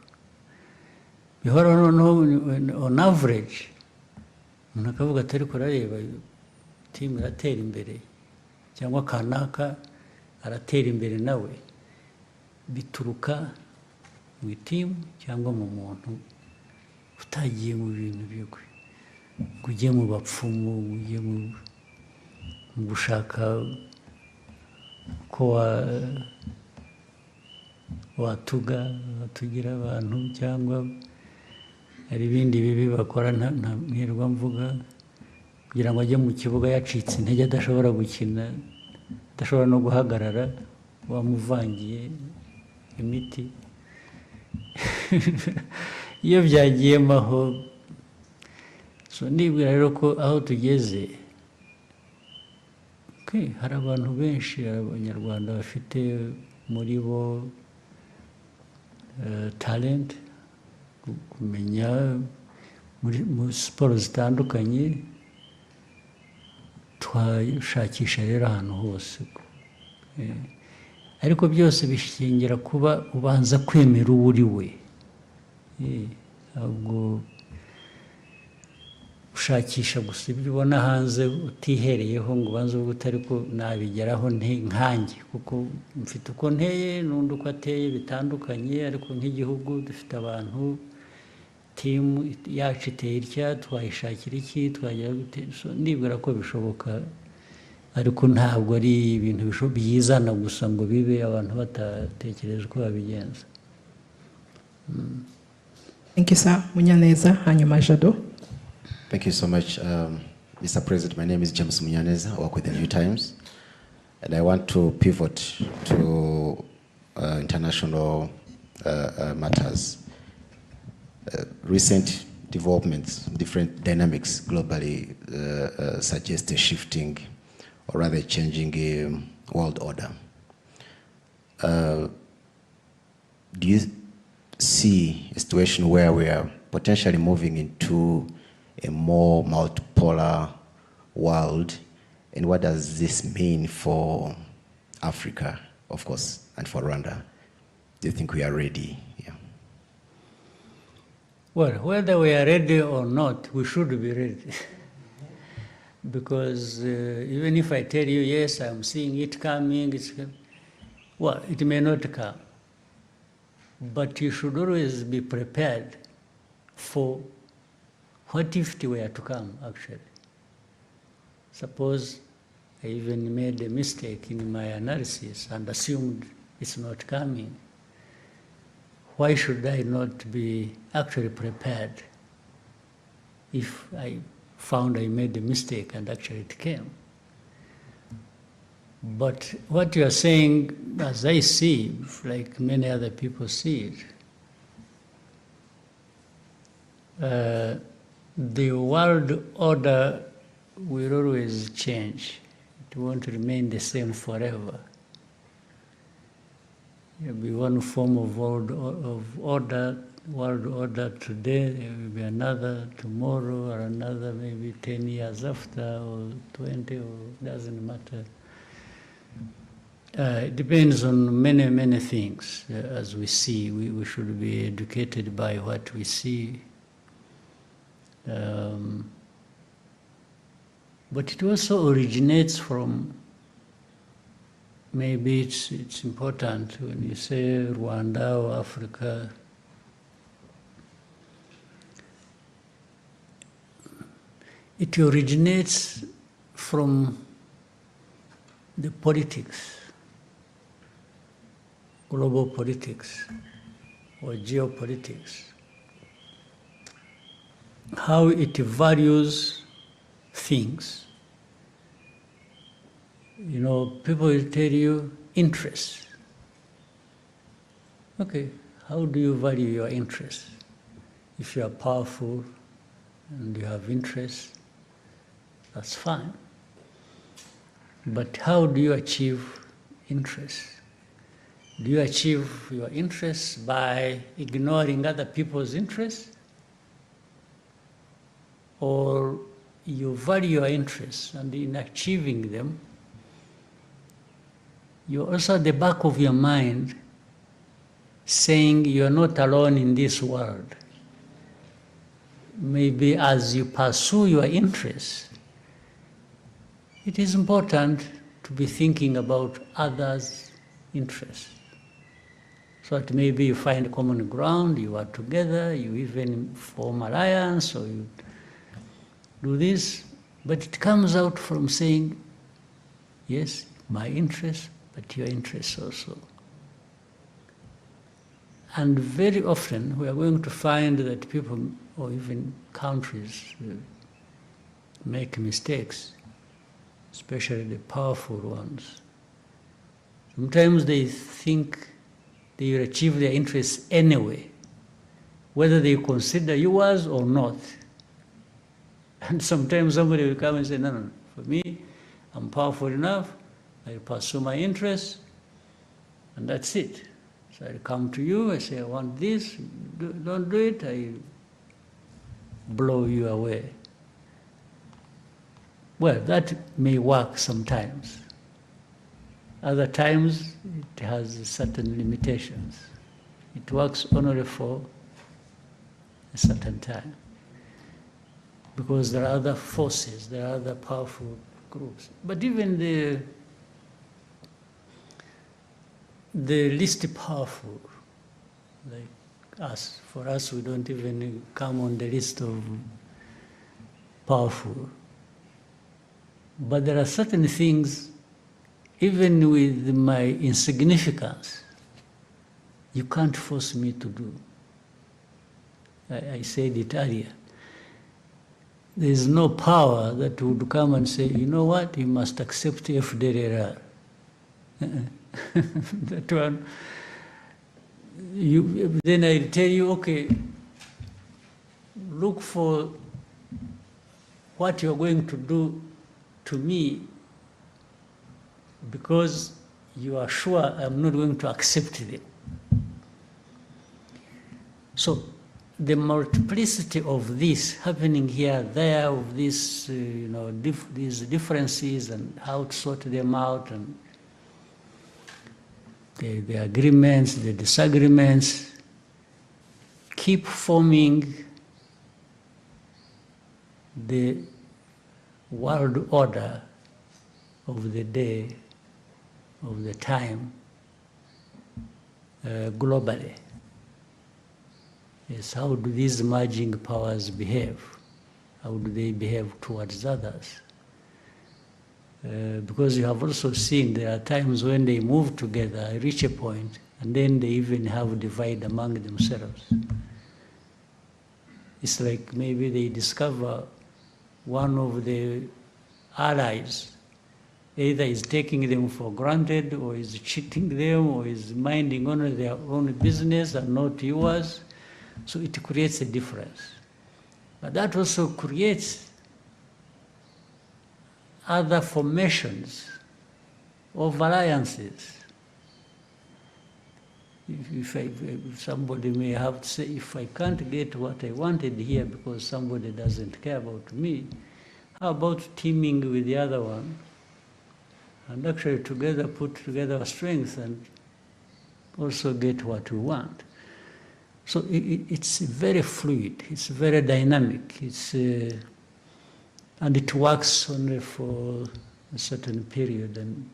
bihoraho. Noneho on average umuntu akavuga ati ariko urareba timu iratera imbere, cyangwa kanaka aratera imbere nawe, bituruka mu itimu cyangwa mu muntu utagiye mu bintu bigwe, ngo ujye mu bapfumu, ujye mu gushaka ko watugira abantu, cyangwa hari ibindi bibi bakora ntirwa mvuga, kugira ngo ajye mu kibuga yacitse intege, adashobora gukina, adashobora no guhagarara, wamuvangiye imiti. Iyo byagiyemo aho, nibwira rero ko aho tugeze, hari abantu benshi, abanyarwanda bafite muri bo talent, kumenya muri siporo zitandukanye. Twashakisha rero ahantu hose, ariko byose bishingira kuba ubanza kwemera uwo uri we. Ntabwo ushakisha gusa ibyo ubona hanze utihereyeho ngo ubanze uvuge uti ariko nabigeraho nkanjye, kuko mfite uko nteye n'undi uko ateye bitandukanye, ariko nk'igihugu dufite abantu, timu yacu iteye itya, twayishakira iki, twagira gute. Nibwira ko bishoboka, ariko ntabwo ari ibintu byizana gusa ngo bibe abantu batatekereje uko babigenza. Thank you, sir. Munyaneza, hanyuma Jado. Thank you so much, Mr. President. My name is James Munyaneza. I work with the New Times, and I want to pivot to international matters. Recent developments, different dynamics globally suggest a shifting, or rather changing world order. Do you see a situation where we are potentially moving into a more multipolar world, and what does this mean for Africa, of course, and for Rwanda? Do you think we are ready? Yeah. Well, whether we are ready or not, we should be ready. Because even if I tell you, yes, I'm seeing it coming, well, it may not come. But you should always be prepared for what if it were to come, actually. Suppose I even made a mistake in my analysis and assumed it's not coming. Why should I not be actually prepared if I found I made a mistake and actually it came? But what you are saying, as I see, like many other people see it, the world order will always change. It won't remain the same forever. There will be one form of world order today, there will be another tomorrow, or another maybe 10 years after, or 20, or doesn't matter. It depends on many, many things. As we see, we should be educated by what we see. But it also originates from, maybe it's important when you say Rwanda or Africa, it originates from the politics, global politics or geopolitics, how it values things. You know, people will tell you interests. Okay, how do you value your interests? If you are powerful and you have interests, that's fine. But how do you achieve interests? Do you achieve your interests by ignoring other people's interests? Or you value your interests, and in achieving them, you're also at the back of your mind saying you're not alone in this world. Maybe as you pursue your interests, it is important to be thinking about others' interests. So that maybe you find common ground, you are together, you even form alliance, or you do this, but it comes out from saying, yes, my interest, but your interests also. And very often we are going to find that people, or even countries, make mistakes, especially the powerful ones. Sometimes they think they will achieve their interests anyway, whether they consider yours or not. And sometimes somebody will come and say, no, for me, I'm powerful enough, I pursue my interests, and that's it. So I come to you, I say, I want this, don't do it, I blow you away. Well, that may work sometimes. Other times, it has certain limitations. It works only for a certain time. Because there are other forces, there are other powerful groups. But even the least powerful, like us, for us, we don't even come on the list of powerful. But there are certain things, even with my insignificance, you can't force me to do. I said it earlier. There is no power that would come and say, you know what, you must accept FDLR. That one, then I tell you, okay, look for what you're going to do to me, because you are sure I'm not going to accept them. So the multiplicity of this happening here, there, of this, these differences and how to sort them out, and the agreements, the disagreements, keep forming the world order of the day, of the time, globally. Yes, how do these merging powers behave? How do they behave towards others? Because you have also seen there are times when they move together, reach a point, and then they even have a divide among themselves. It's like maybe they discover one of the allies either is taking them for granted, or is cheating them, or is minding only their own business and not yours. So it creates a difference. But that also creates other formations of alliances. If somebody may have to say, if I can't get what I wanted here because somebody doesn't care about me, how about teaming with the other one and actually together put together our strength and also get what we want. So it's very fluid, it's very dynamic, and it works only for a certain period, and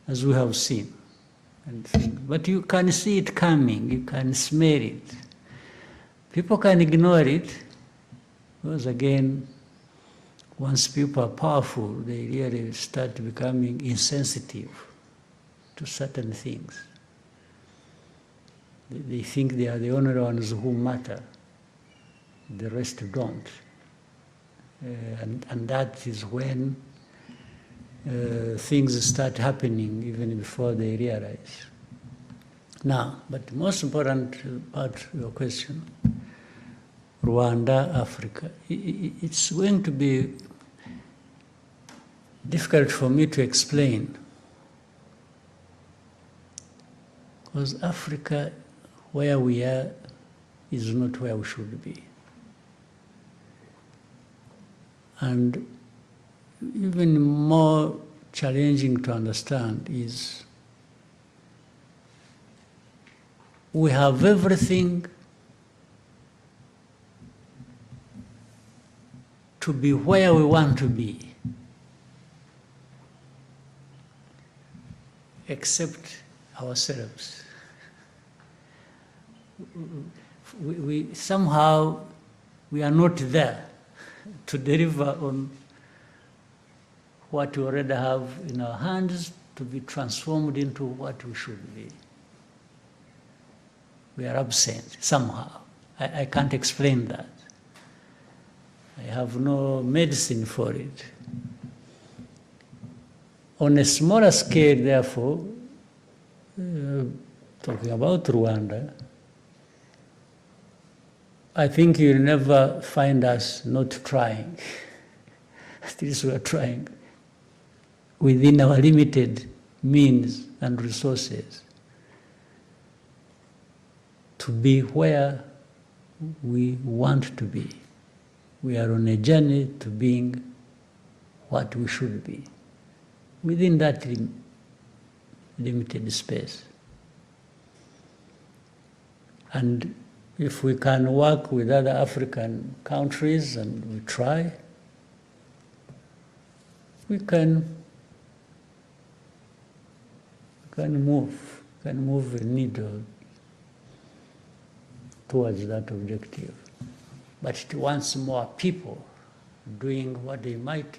as we have seen. But you can see it coming, you can smell it. People can ignore it, because again, once people are powerful, they really start becoming insensitive to certain things. They think they are the only ones who matter, the rest don't. And that is when things start happening even before they realize. Now, but the most important part of your question, Rwanda, Africa, it's going to be difficult for me to explain, because Africa, where we are, is not where we should be. And even more challenging to understand is we have everything to be where we want to be, except ourselves. We somehow we are not there to deliver on what we already have in our hands to be transformed into what we should be. We are absent somehow. I can't explain that. I have no medicine for it. On a smaller scale, therefore, talking about Rwanda, I think you'll never find us not trying. At least we are trying within our limited means and resources to be where we want to be. We are on a journey to being what we should be within that limited space. And if we can work with other African countries, and we try, we can move the needle towards that objective. But it wants more people doing what they might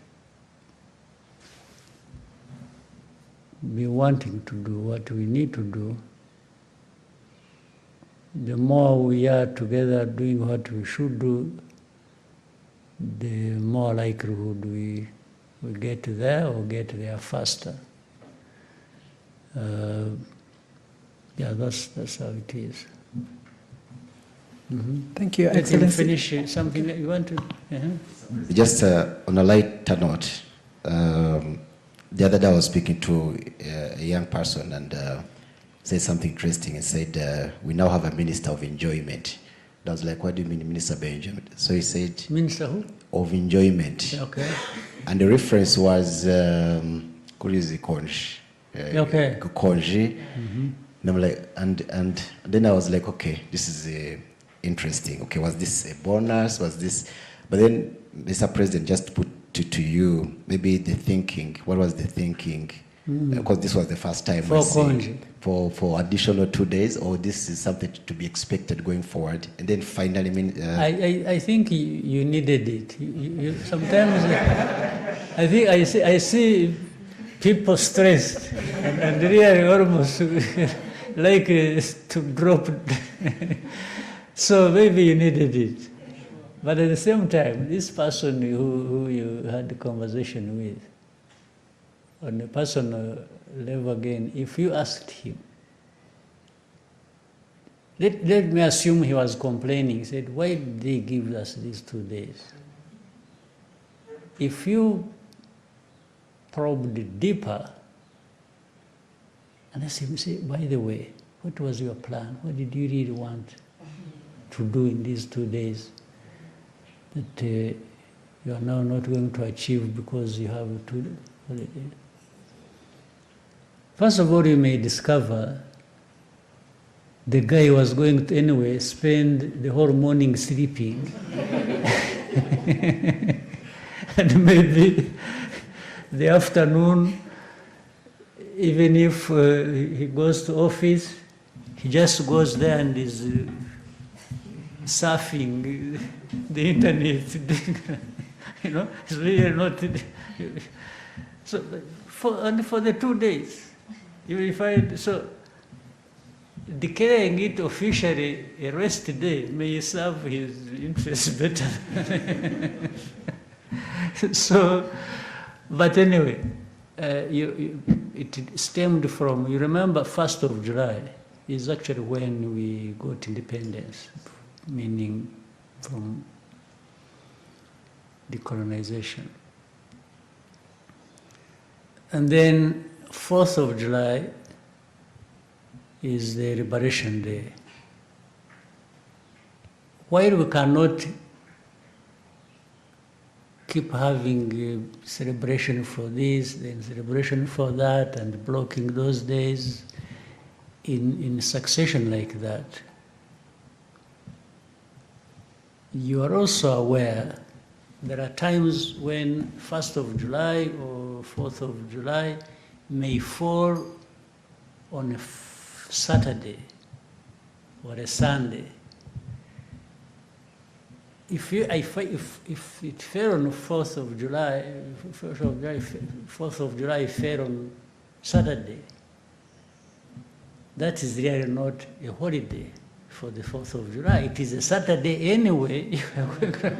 be wanting to do, what we need to do. The more we are together doing what we should do, the more likelihood we get there or get there faster. Yeah, that's how it is. Mm-hmm. Thank you, Let Excellency. him finish something that you want to. Just on a lighter note, the other day I was speaking to a young person and said something interesting and said, we now have a minister of enjoyment. And I was like, what do you mean minister of enjoyment? So he said, Minister who? Of enjoyment. Okay. And the reference was, Konji. Okay. Konji. Mm-hmm. And I'm like, and then I was like, okay, this is interesting. Okay, was this a bonus? Was this? But then, Mr. President, just put to you, maybe the thinking. What was the thinking? Because this was the first time for additional 2 days, or this is something to be expected going forward. And then finally, I think you needed it. You sometimes I think I see people stressed and really almost like to drop. So maybe you needed it. But at the same time, this person who you had the conversation with, on a personal level again, if you asked him, let me assume he was complaining, he said, why did they give us these 2 days? If you probed deeper, and asked him, say, by the way, what was your plan? What did you really want to do in these 2 days that you are now not going to achieve because you have to holiday? First of all, you may discover the guy was going to anyway spend the whole morning sleeping. And maybe the afternoon, even if he goes to office, he just goes there and is surfing the internet. You know, it's really not. So for the 2 days, you will find, so declaring it officially a rest day may serve his interests better. So, but anyway, it stemmed from, you remember 1st of July is actually when we got independence, meaning from decolonization. And then 4th of July is the Liberation Day. While we cannot keep having a celebration for this, then celebration for that, and blocking those days in succession like that, you are also aware there are times when 1st of July or 4th of July may fall on a Saturday or a Sunday. If it fell on the 4th of July, 4th of July fell on Saturday, that is really not a holiday for the 4th of July. It is a Saturday anyway,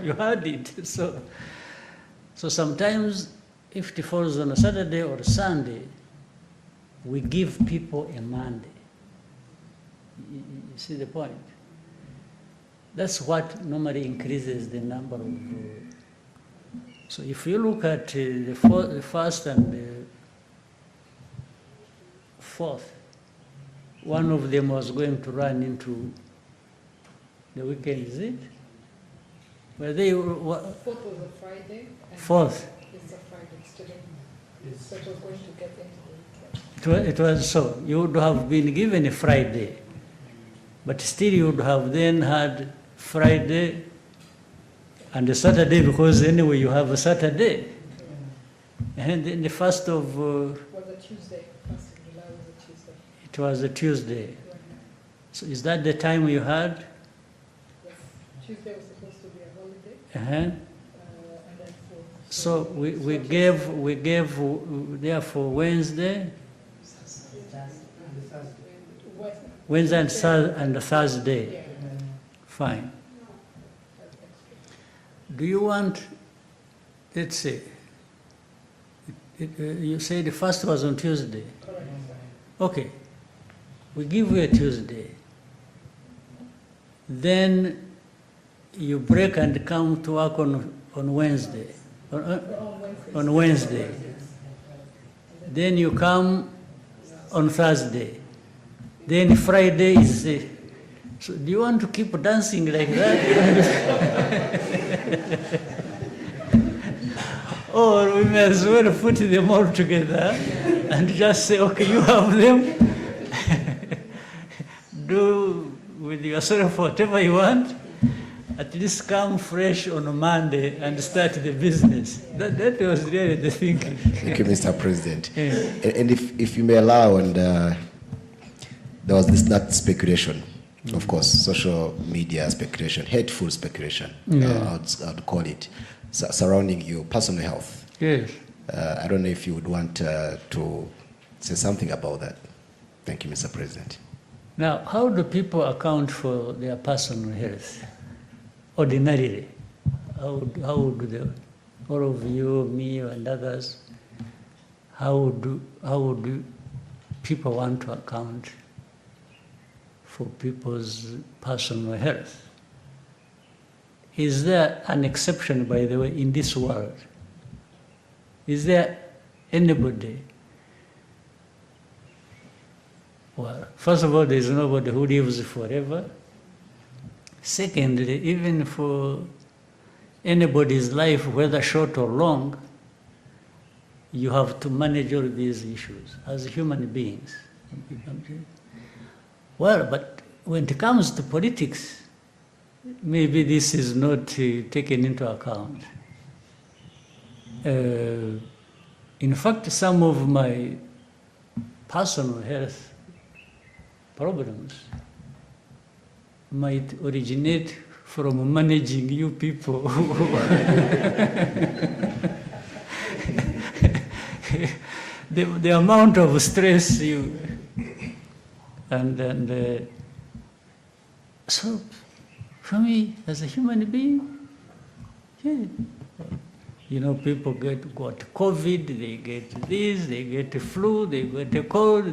you had it. So sometimes if it falls on a Saturday or a Sunday, we give people a Monday. You see the point? That's what normally increases the number of. So if you look at the 1st and the 4th, one of them was going to run into the weekend, is it? Were they? 4th was a Friday. And 4th. It's a Friday student. So it was going to get into the weekend. It was so. You would have been given a Friday, but still you would have then had Friday and a Saturday, because anyway you have a Saturday. And then the 1st of. Was a Tuesday. 1st of July was a Tuesday. It was a Tuesday. So is that the time you had? Yes. Tuesday was supposed to be a holiday. And then so we gave therefore Wednesday. Wednesday and Thursday. Fine. Do you want, let's say, you say the 1st was on Tuesday. Okay. We give you a Tuesday. Then you break and come to work on Wednesday. On Wednesday. Then you come on Thursday. Then Friday is. So do you want to keep dancing like that? Or we may as well put them all together and just say, okay, you have them. Do with yourself whatever you want. At least come fresh on a Monday and start the business. That was really the thinking. Thank you, Mr. President. Yeah. And if you may allow, and there was that speculation, of course, social media speculation, hateful speculation, I'd call it, surrounding your personal health. Yes. I don't know if you would want to say something about that. Thank you, Mr. President. Now, how do people account for their personal health? Ordinarily, how do they, all of you, me, and others, how do people want to account for people's personal health? Is there an exception, by the way, in this world? Is there anybody? Well, first of all, there is nobody who lives forever. Secondly, even for anybody's life, whether short or long, you have to manage all these issues as human beings. Well, but when it comes to politics, maybe this is not taken into account. In fact, some of my personal health problems might originate from managing you people. The amount of stress you and so for me as a human being, yeah, you know, people got COVID, they get this, they get the flu, they get the cold.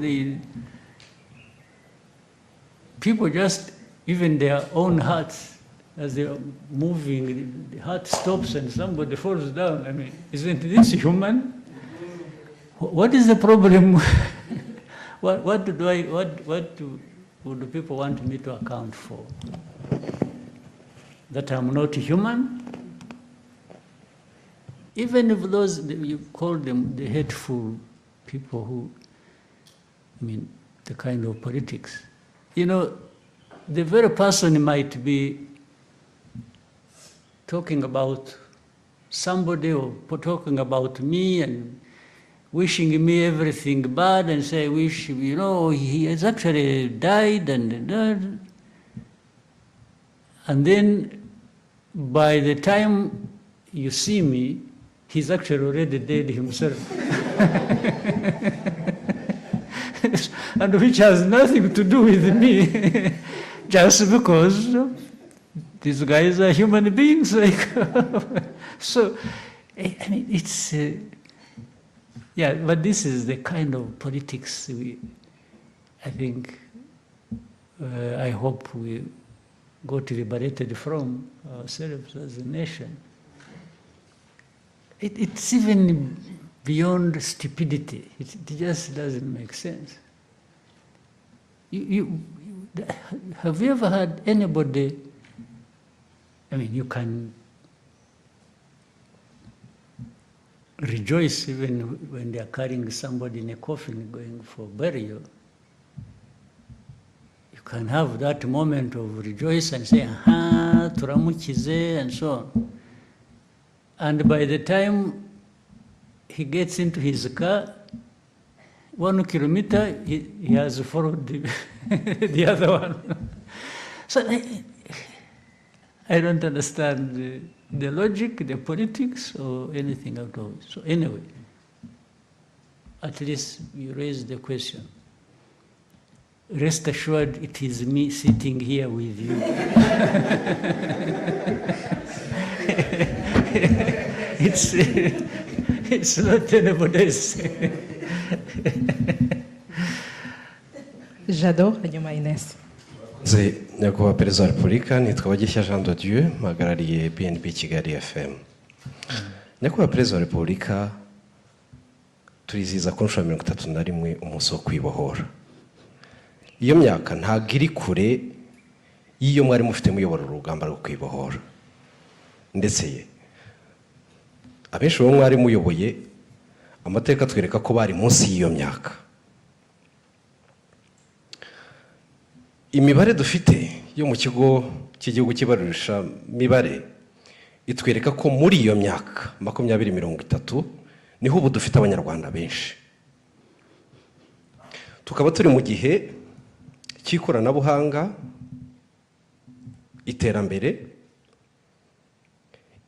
People just, even their own hearts, as they are moving, the heart stops and somebody falls down. I mean, isn't this human? What is the problem? What do people want me to account for? That I'm not human? Even if those, you call them the hateful people who, I mean, the kind of politics. You know, the very person might be talking about somebody or talking about me and wishing me everything bad and say, wish, you know, he has actually died and then by the time you see me, he's actually already dead himself. And which has nothing to do with me, just because these guys are human beings. Like so, I mean, it's, yeah, but this is the kind of politics I think, I hope we got liberated from ourselves as a nation. It's even beyond stupidity. It just doesn't make sense. Have you ever had anybody, I mean, you can rejoice even when they are carrying somebody in a coffin going for burial. You can have that moment of rejoice and say, aha, turamukize, and so on. And by the time he gets into his car, 1 kilometer, he has followed the other one. So I don't understand the logic, the politics, or anything at all. So anyway, at least you raised the question. Rest assured, it is me sitting here with you. It's not anybody else. J'adore, hanyuma Ines. Nyakubahwa Perezida wa Repubulika, nitwa Bagishya Jean de Dieu, mpagarariye BNB Kigali FM. Nyakubahwa Perezida wa Repubulika, turizihiza ku nshuro ya 31 umunsi wo kwibohora. Iyo myaka ntabwo iri kure y'iyo mwari mufite muyobora urugamba rwo kwibohora. Ndetse abenshi bo mwari muyoboye amateka twereka ko bari munsi y'iyo myaka. Imibare dufite yo mu kigo cy'igihugu kibarurisha mibare itwereka ko muri iyo myaka 2030 niho ubu dufite abanyarwanda benshi. Tukaba turi mu gihe cy'ikoranabuhanga, iterambere,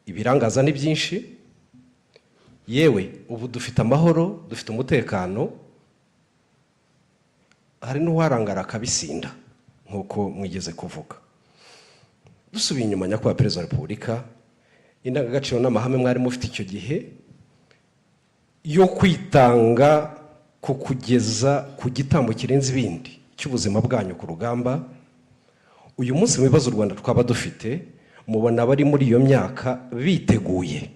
ibirangaza ni byinshi, yewe ubu dufite amahoro, dufite umutekano, hari n'uwarangara akabisinda nkuko mwigeze kuvuga. Dusubiye inyuma nyakubahwa Perezida wa Repubulika, indangagaciro n'amahame mwari mufite icyo gihe yo kwitanga ku kugeza ku gitambo kirenze ibindi cy'ubuzima bwanyu ku rugamba, uyu munsi mu bibazo u Rwanda twaba dufite mubona bari muri iyo myaka biteguye.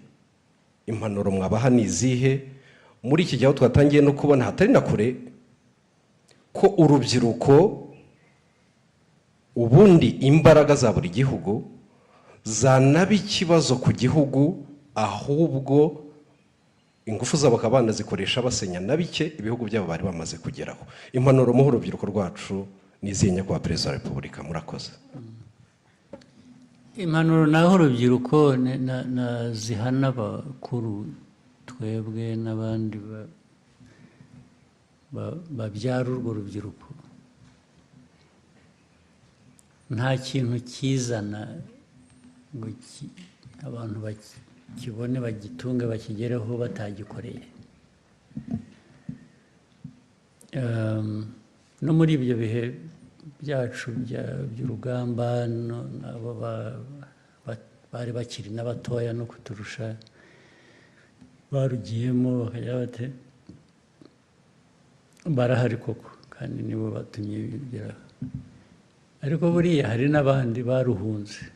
Impanuro mwabaha ni izihe muri iki gihe twatangiye no kubona hatari na kure ko urubyiruko ubundi imbaraga za buri gihugu zanaba ikibazo ku gihugu, ahubwo ingufu zabo bakaba banazikoresha basenya na bike ibihugu byabo bari bamaze kugeraho. Impanuro muha urubyiruko rwacu n'izihe nyakubahwa Perezida wa Repubulika? Murakoze. Impanuro naho urubyiruko zihana abakuru twebwe n'abandi babyara urwo rubyiruko. Nta kintu kizana ngo abantu bakibone bagitunge bakigereho batagikoreye. No muri ibyo bihe byacu by'urugamba abo bari bakiri n'abatoya no kuturusha barugiyemo bakajya bate barahari koko kandi nibo batumye bigeraho. Ariko buriya hari n'abandi baruhunze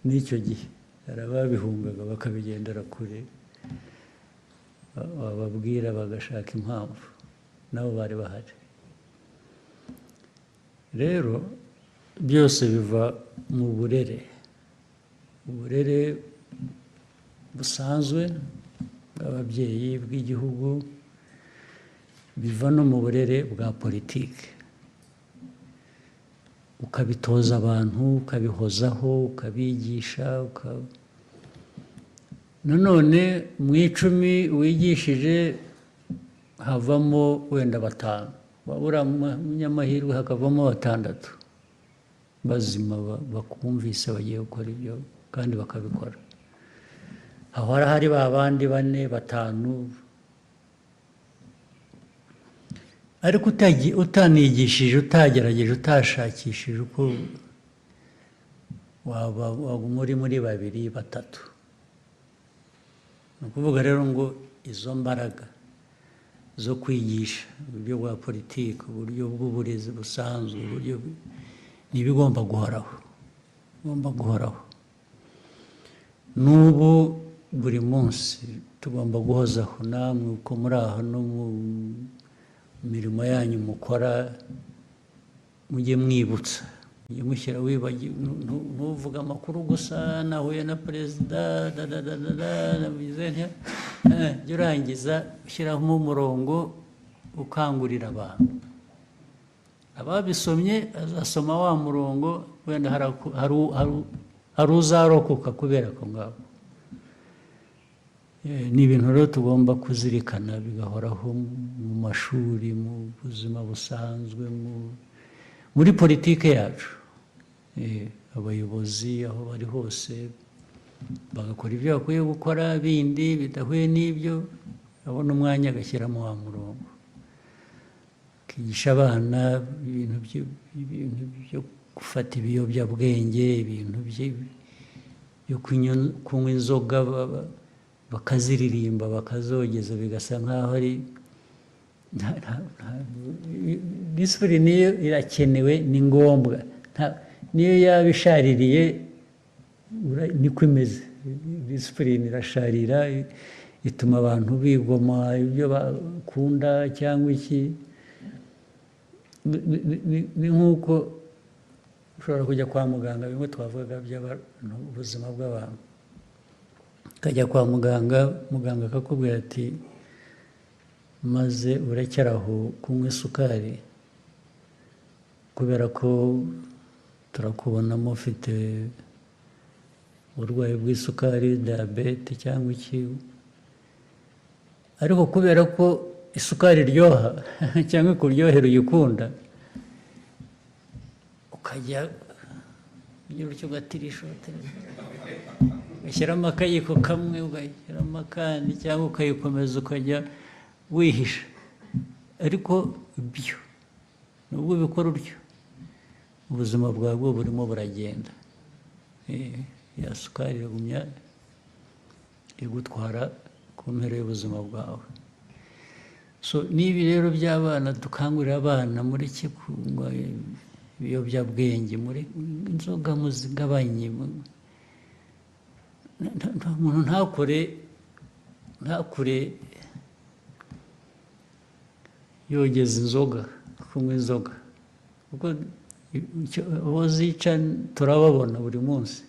n'icyo gihe, hari ababihungaga bakabigendera kure, bababwira bagashaka impamvu, nabo bari bahari. Rero byose biva mu burere busanzwe bw'ababyeyi bw'igihugu, biva no mu burere bwa politiki. Ukabitoza abantu, ukabihozaho, ukabigisha, nanone mu 10 wigishije havamo wenda 5, wabura munyamahirwe hakavamo 6 bazima bakumvise bagiye gukora ibyo kandi bakabikora. Aho hari babandi 4, 5, ariko utanigishije, utagerageje, utashakishije uko waba muri 2, 3. Ni ukuvuga rero ngo izo mbaraga zo kwigisha uburyo bwa politiki, uburyo bw'uburezi busanzwe, uburyo n'ibigomba guhoraho. N'ubu buri munsi tugomba guhozaho, namwe uko muri aho no mu mirimo yanyu mukora mujye mwibutsa, mujye mushyira ntuvuga amakuru gusa nahuye na Perezida jya urangiza ushyiramo umurongo ukangurira abantu. Ababisomye azasoma wa murongo, wenda hari uzarokoka kubera ko ngabo. Ni ibintu rero tugomba kuzirikana bigahoraho mu mashuri, mu buzima busanzwe, muri politiki yacu. Abayobozi aho bari hose bagakora ibyo bakwiye gukora, bindi bidahuye n'ibyo abona umwanya agashyiramo wa murongo, akigisha abana ibintu byo gufata ibiyobyabwenge, ibintu byo kunywa inzoga bakaziririmba bakazogeza, bigasa nk'aho ari disipurine. Niyo irakenewe, ni ngombwa, niyo yaba ishaririye niko imeze. Disipurine irasharira, ituma abantu bigoma ibyo bakunda cyangwa iki. Ni nk'uko ushobora kujya kwa muganga, bimwe twavugaga by'abantu, ubuzima bw'abantu. Ukajya kwa muganga akakubwira ati maze urekeraho kunywa isukari kubera ko turakubonamo ufite uburwayi bw'isukari, diyabete cyangwa iki. Ariko kubera ko isukari iryoha cyangwa kuryohera uyikunda, ukajya ugira utyo ugatirisha, ugashyiramo akayiko kamwe, ugashyiramo akandi, cyangwa ukayikomeza ukajya wihisha. Ariko ibyo nubwo ubikora utyo, ubuzima bwawe burimo buragenda. Ya sukari iragumya igutwara ku mpera y'ubuzima bwawe. So n'ibi rero by'abana, dukangurira abana muri kunywa ibiyobyabwenge, muri inzoga muzigabanye. Umuntu ntakure yogeza inzoga, kunywa inzoga, kuko abo zica turababona buri munsi.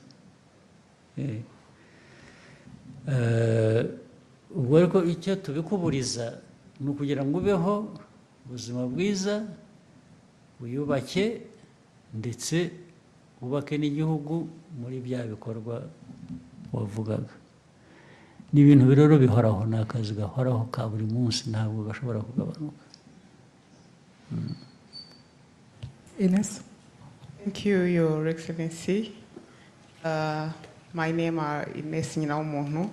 Ubwo ubwo ariko icyo tubikuburiza ni ukugira ngo ubeho ubuzima bwiza wiyubake ndetse wubake n'igihugu muri bya bikorwa wavugaga. Ni ibintu rero bihoraho, ni akazi gahoraho ka buri munsi, ntabwo gashobora kugabanuka. Ines? Thank you, Your Excellency. My name is Ines Nyinawumuntu.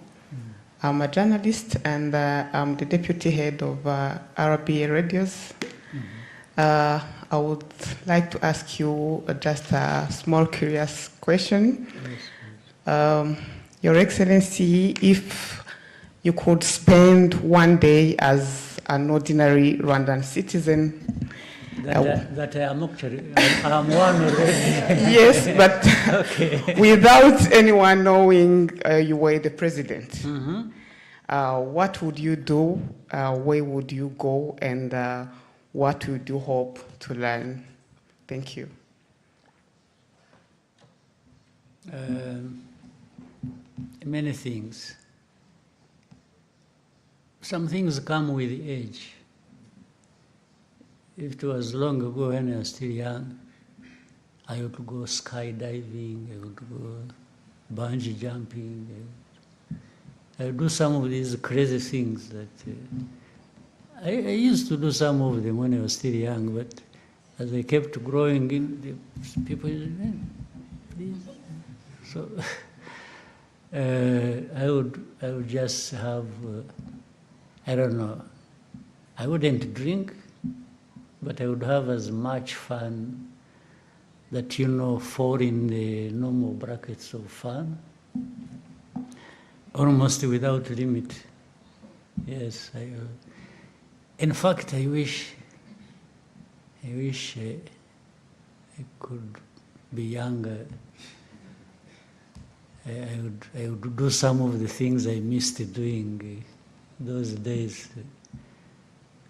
I'm a journalist and I'm the deputy head of RBA Radios. I would like to ask you just a small curious question. Your Excellency, if you could spend one day as an ordinary Rwandan citizen, That I am actually, I'm one already. yes, but Okay. without anyone knowing you were the president, what would you do? Where would you go? And what would you hope to learn? Thank you. Many things. Some things come with age. If it was long ago when I was still young, I would go skydiving, I would go bungee jumping. I would do some of these crazy things that I used to do some of them when I was still young, but as I kept growing, the people, please. So I would just have, I don't know, I wouldn't drink, but I would have as much fun that, fall in the normal brackets of fun, almost without limit. Yes, in fact, I wish I could be younger. I would do some of the things I missed doing those days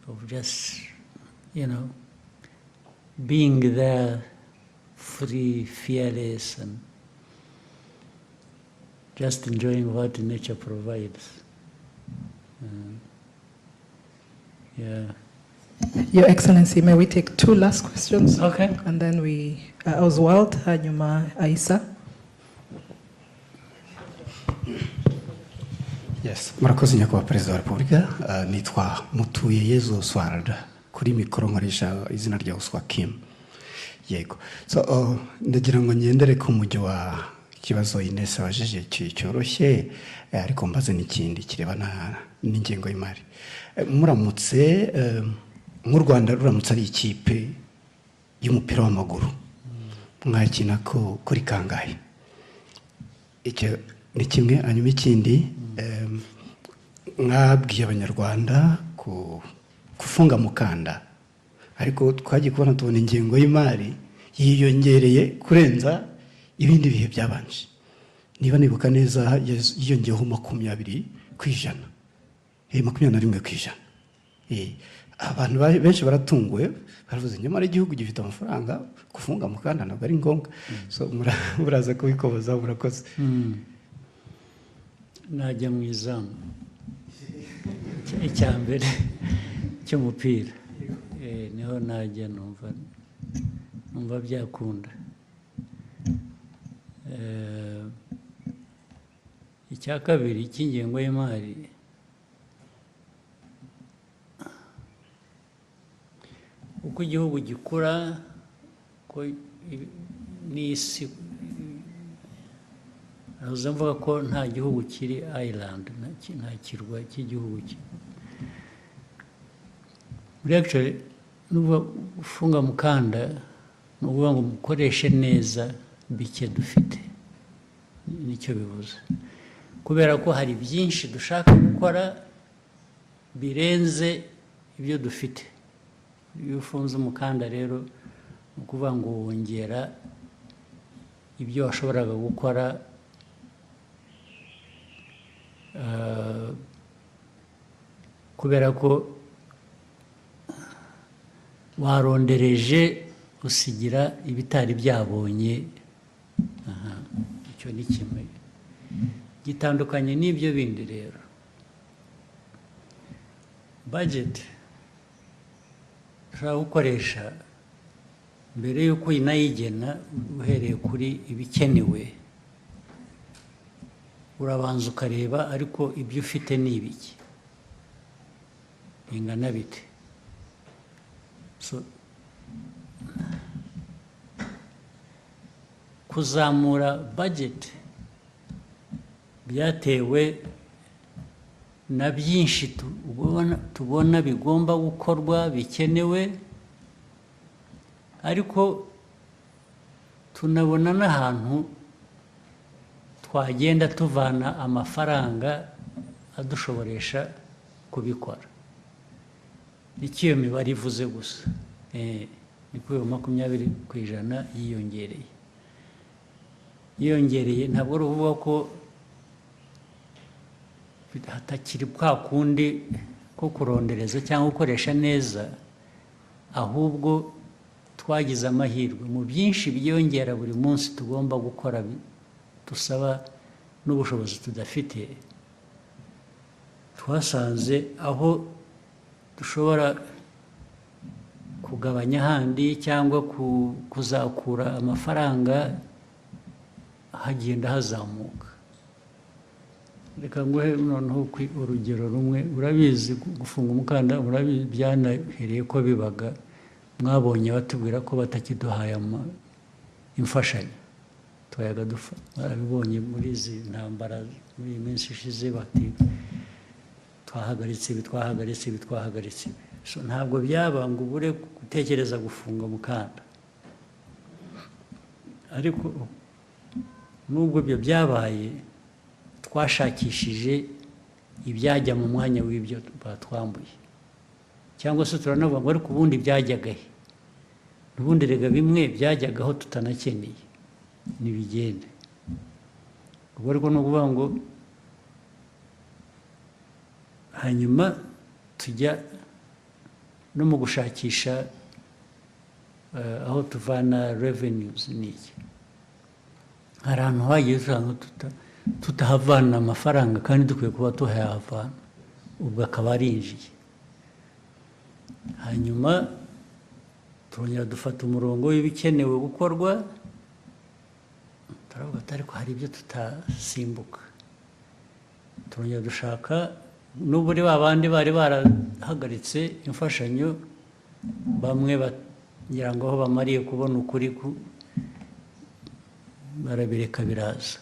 of just, being there, free, fearless, and just enjoying what nature provides. Yeah. Your Excellency, may we take two last questions? Okay. And then we, Oswald, hanyuma Aisa. Yes, murakoze nyakubahwa Perezida wa Repubulika. Nitwa Mutuyeyezu Oswald, kuri mikoro nkoresha izina rya Oswa Kim. Yego. So ndagira ngo ngendere ku mujyo wa kibazo Ines abajije cyoroshye, ariko mbaze n'ikindi kirebana n'ingengo y'imari. Muramutse mu Rwanda ruramutse ari ikipe y'umupira w'amaguru, mwakina ko kuri kangahe? Icyo ni kimwe. Hanyuma ikindi, mwabwiye abanyarwanda kufunga mukanda, ariko twagiye kubona tubona ingengo y'imari yiyongereye kurenza ibindi bihe byabanje. Niba nibuka neza yiyongeyeho 20%, 21%. Abantu benshi baratunguwe, baravuze nyamara igihugu gifite amafaranga, kufunga mukanda ntabwo ari ngombwa. So muraza kubikoboza. Murakoze. Najya mu izamu icya mbere cy'umupira, niho najya numva byakunda. Icya kabiri cy'ingengo y'imari, uko igihugu gikura, ko n'isi, nahoze mvuga ko nta gihugu kiri island, nta kirwa cy'igihugu. Muri actually n'ubwo ufunga mukanda, ni ukuvuga ngo mukoreshe neza bike dufite, nicyo bivuze. Kubera ko hari byinshi dushaka gukora birenze ibyo dufite. Iyo ufunze umukanda rero, ni ukuvuga ngo wongera ibyo washoboraga gukora kubera ko warondereje usigira ibitari byabonye. Icyo ni kimwe gitandukanye n'ibyo bindi rero. budget ushobora gukoresha mbere y'uko inayigena uhereye kuri ibikenewe urabanza ukareba ariko ibyo ufite ni ibiki bingana bite so kuzamura budget byatewe na byinshi tubona bigomba gukorwa bikenewe ariko tunabona n'ahantu twagenda tuvana amafaranga adushoboresha kubikora icyo iyo mibare ivuze gusa ni kuri 20% yiyongereye ntabwo ari ukuvuga ko hatakiri kwa kundi ko kurondereza cyangwa gukoresha neza ahubwo twagize amahirwe mu byinshi byiyongera buri munsi tugomba gukora dusaba n'ubushobozi tudafite twasanze aho dushobora kugabanya handi cyangwa kuzakura amafaranga hagenda hazamuka reka nguhe noneho urugero rumwe urabizi gufunga umukanda urabizi byanahereye ko bibaga mwabonye batubwira ko batakiduhaye imfashanyo twayaga dufa barabibonye muri izi ntambara muri iyi minsi ishize bati twahagaritse ibi so ntabwo byaba ngo ubure gutekereza gufunga umukanda ariko nubwo ibyo byabaye twashakishije ibyajya mu mwanya w'ibyo batwambuye cyangwa se turanavuga ngo ariko ubundi byajyagahe ubundi rega bimwe byajyagaho tutanakeneye nibigende ubwo ariko no kuvuga ngo hanyuma tujya no mu gushakisha aho tuvana revenues n'iki hari ahantu hagiye usanga tutahavana amafaranga kandi dukwiye kuba tuhahavana ubwo akaba arinjiye hanyuma turongera dufata umurongo w'ibikenewe gukorwa turavuga ati ariko hari ibyo tutasimbuka turongera dushaka n'uburi babandi bari barahagaritse imfashanyo bamwe bagira ngo aho bamariye kubona ukuri barabireka biraza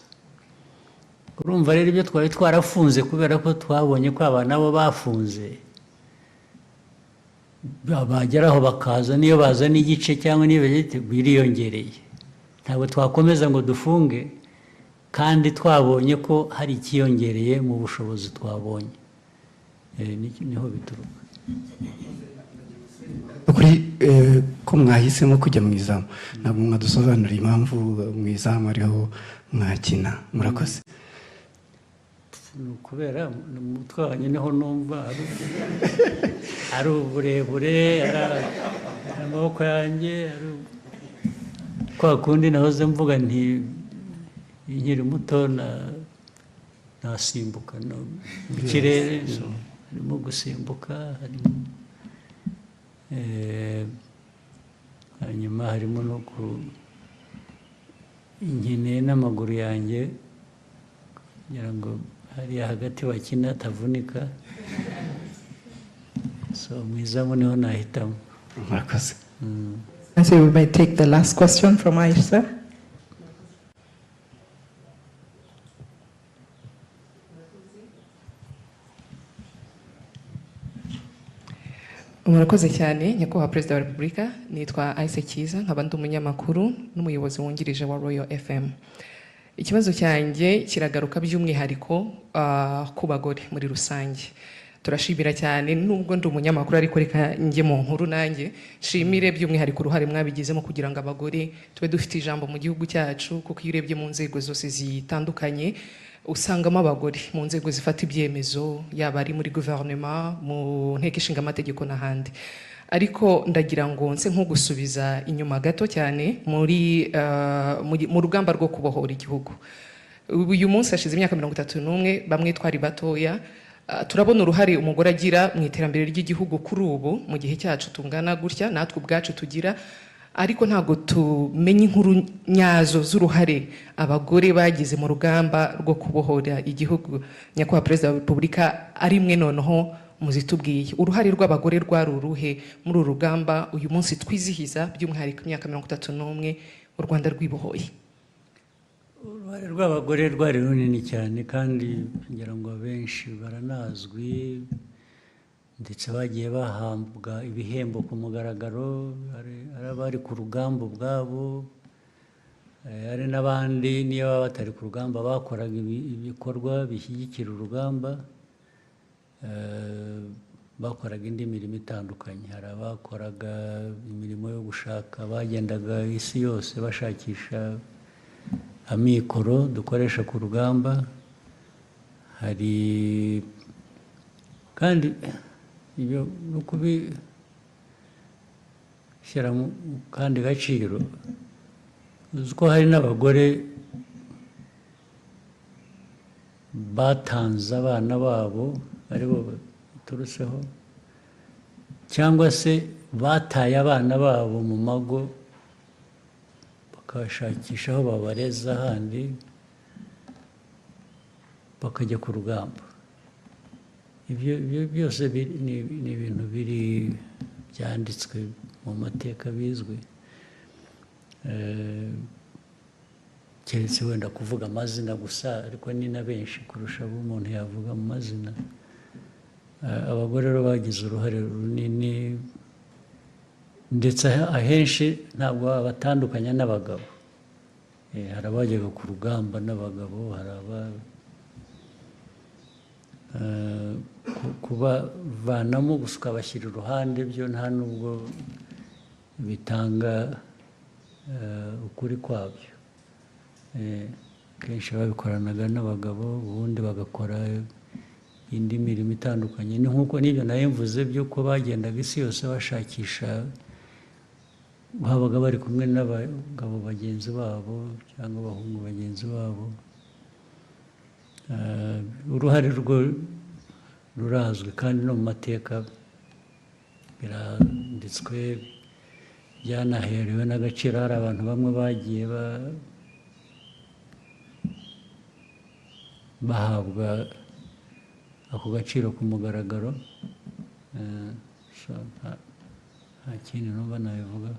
urumva rero ibyo twari twarafunze kubera ko twabonye ko aba nabo bafunze bageraho bakaza niyo bazana igice cyangwa niyo biriyongereye ntabwo twakomeza ngo dufunge kandi twabonye ko hari ikiyongereye mu bushobozi twabonye niho bituruka kuri ko mwahisemo kujya mu izamu ntabwo mwadusobanurira impamvu mu izamu ariho mwakina murakoze kubera umutwe wanjye niho numva ari uburebure ari amaboko yanjye kwa kundi nahoze mvuga nti nkiri muto nasimbuka mu kirere harimo gusimbuka hanyuma harimo no nkeneye n'amaguru yanjye kugira ngo hariya hagati bakina atavunika so mu izamu niho nahitamo murakoze I say we might take the last question from Aisha. murakoze cyane nyakubahwa perezida wa repubulika nitwa Aise Kiza nkaba ndi umunyamakuru n'umuyobozi wungirije wa Royal FM. Ikibazo cyanjye kiragaruka by'umwihariko ku bagore muri rusange. Turashimira cyane nubwo ndi umunyamakuru ariko reka njye mu nkuru nanjye shimire by'umwihariko uruhare mwabigizemo kugira ngo abagore tube dufite ijambo mu gihugu cyacu kuko iyo urebye mu nzego zose zitandukanye usangamo abagore mu nzego zifata ibyemezo yaba ari muri guverinoma mu nteko ishinga amategeko n'ahandi ariko ndagira ngo nse nko gusubiza inyuma gato cyane mu rugamba rwo kubohora igihugu uyu munsi hashize imyaka 31 bamwe twari batoya turabona uruhare umugore agira mu iterambere ry'igihugu kuri ubu mu gihe cyacu tungana gutya natwe ubwacu tugira, ariko ntabwo tumenye inkuru nyazo z'uruhare abagore bagize mu rugamba rwo kubohora igihugu. Nyakubahwa Perezida wa Repubulika, ari mwe noneho muzitubwiye uruhare rw'abagore rwari uruhe muri uru rugamba uyu munsi twizihiza by'umwihariko imyaka 31 u Rwanda rwibohoye. Uruhare rw'abagore rwari runini cyane kandi ngira ngo benshi baranazwi, ndetse bagiye bahambwa ibihembo ku mugaragaro, ari abari ku rugamba ubwabo, hari n'abandi niyo baba batari ku rugamba bakoraga ibikorwa bishyigikira urugamba, bakoraga indi mirimo itandukanye. Hari abakoraga imirimo yo gushaka, bagendaga isi yose bashakisha amikoro dukoresha ku rugamba. Hari kandi ibyo no kubishyira mu kandi gaciro, uzi ko hari n'abagore batanze abana babo aribo baturutseho, cyangwa se bataye abana babo mu mago bakashakisha aho babareza ahandi bakajya ku rugamba. Ibyo byose ni ibintu biri byanditswe mu mateka bizwi, keretse wenda kuvuga amazina gusa, ariko ni na benshi kurusha abo umuntu yavuga mu mazina. Abagore rero bagize uruhare runini, ndetse ahenshi ntabwo batandukanya n'abagabo. Hari abajyaga ku rugamba n'abagabo, hari kubavanamo gusa ukabashyira iruhande, byo nta nubwo bitanga ukuri kwabyo. Kenshi babikoranaga n'abagabo, ubundi bagakora indi mirimo itandukanye. Ni nk'uko n'ibyo nayo mvuze by'uko bagendaga isi yose bashakisha, babaga bari kumwe n'abagabo bagenzi babo cyangwa abahungu bagenzi babo. Uruhare rwo rurazwi kandi no mu mateka biranditswe, byanaherewe n'agaciro. Hari abantu bamwe bagiye bahabwa ako gaciro ku mugaragaro. Nta kindi numva nabivuga.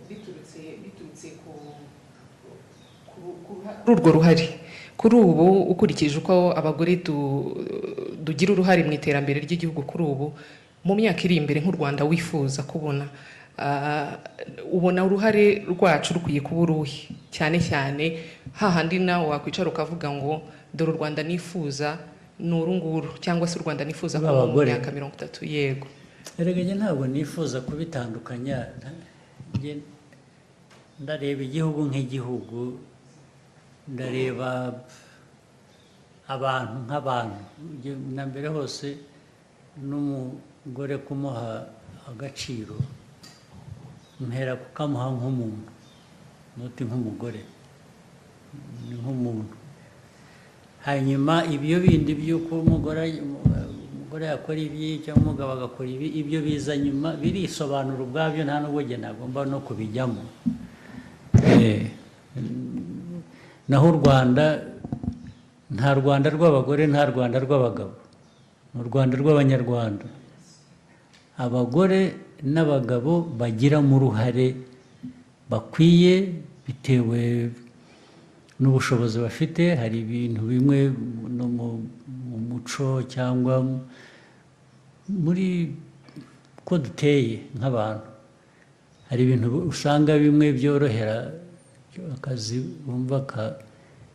Biturutse kuri urwo ruhare kuri ubu, ukurikije uko abagore tugira uruhare mu iterambere ry'igihugu kuri ubu, mu myaka iri imbere nk'u Rwanda wifuza kubona, ubona uruhare rwacu rukwiye kuba uruhe? Cyane cyane hahandi nawe wakwicara ukavuga ngo dore u Rwanda nifuza ni uru nguru, cyangwa se u Rwanda nifuza kuba mu myaka 30. Yego, erega njye ntabwo nifuza kubitandukanya. Ndareba igihugu nk'igihugu, ndareba abantu nk'abantu. Na mbere hose n'umugore kumuha agaciro, mpera kukamuha nk'umuntu, nuti nk'umugore, ni nk'umuntu. Hanyuma ibyo bindi by'uko umugore yakora ibi cyangwa umugabo agakora ibi, ibyo biza nyuma, birisobanura ubwabyo, nta n'ubwo njye nagomba no kubijyamo. Naho u Rwanda, nta Rwanda rw'abagore, nta Rwanda rw'abagabo, ni u Rwanda rw'abanyarwanda. Abagore n'abagabo bagiramo uruhare bakwiye bitewe n'ubushobozi bafite. Hari ibintu bimwe no mu muco cyangwa muri ko duteye nk'abantu, hari ibintu usanga bimwe byorohera akazi wumva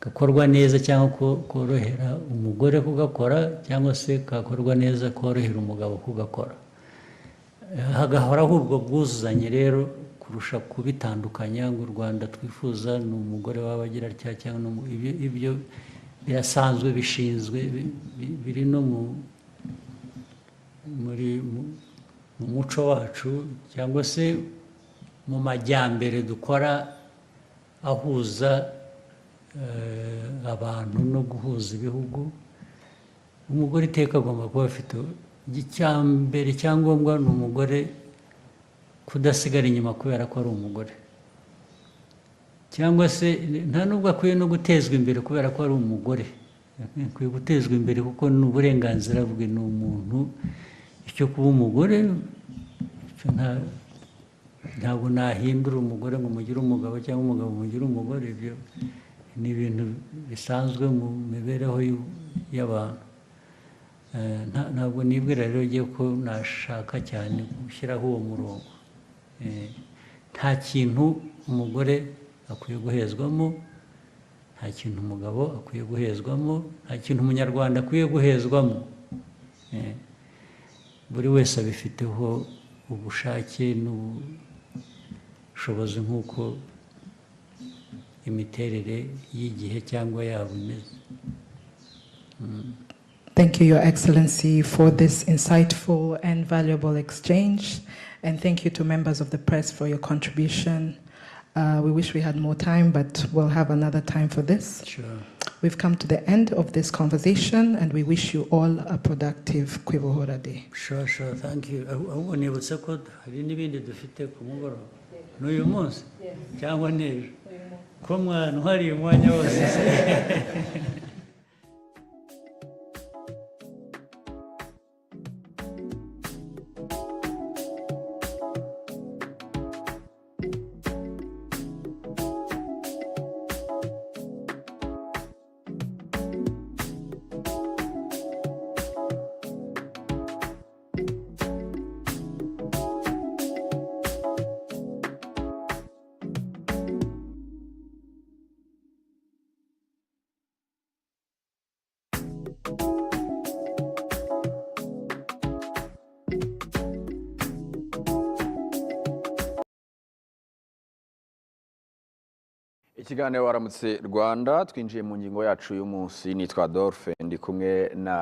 gakorwa neza, cyangwa korohera umugore kugakora, cyangwa se kakorwa neza korohera umugabo kugakora. Hagahoraho ubwo bwuzuzanye rero, kurusha kubitandukanya ngo u Rwanda twifuza ni umugore waba agira atya cyangwa ibyo birasanzwe, bishinzwe, biri no mu muco wacu, cyangwa se mu majyambere dukora ahuza abantu no guhuza ibihugu umugore iteka agomba kuba afite icyambere cyangombwa ni umugore kudasigara inyuma kubera ko ari umugore cyangwa se nta nubwo akwiye no gutezwa imbere kubera ko ari umugore akwiye gutezwa imbere kuko ni uburenganzira bwe ni umuntu icyo kuba umugore ntabwo nahindura umugore ngo mugire umugabo cyangwa umugabo mugire umugore ibyo ni ibintu bisanzwe mu mibereho y'abantu ntabwo nibwira rero ugiye ko nashaka cyane gushyiraho uwo murongo nta kintu umugore akwiye guhezwamo nta kintu umugabo akwiye guhezwamo nta kintu umunyarwanda akwiye guhezwamo buri wese abifiteho ubushake n'ubushobozi nk'uko imiterere y'igihe cyangwa yabo imeze. Thank you, Your Excellency, for this insightful and valuable exchange. And thank you to members of the press for your contribution. We wish we had more time, but we'll have another time for this. Sure. We've come to the end of this conversation, and we wish you all a productive Kwibohora Day. Sure, thank you. Ahubwo nibutse ko hari n'ibindi dufite ku mugoroba n'uyu munsi cyangwa n'ejo ko mwana hari umwanya wose. Ikiganiro waramutse Rwanda twinjiye mu ngingo yacu y'umunsi nitwa Adolphe ndi kumwe na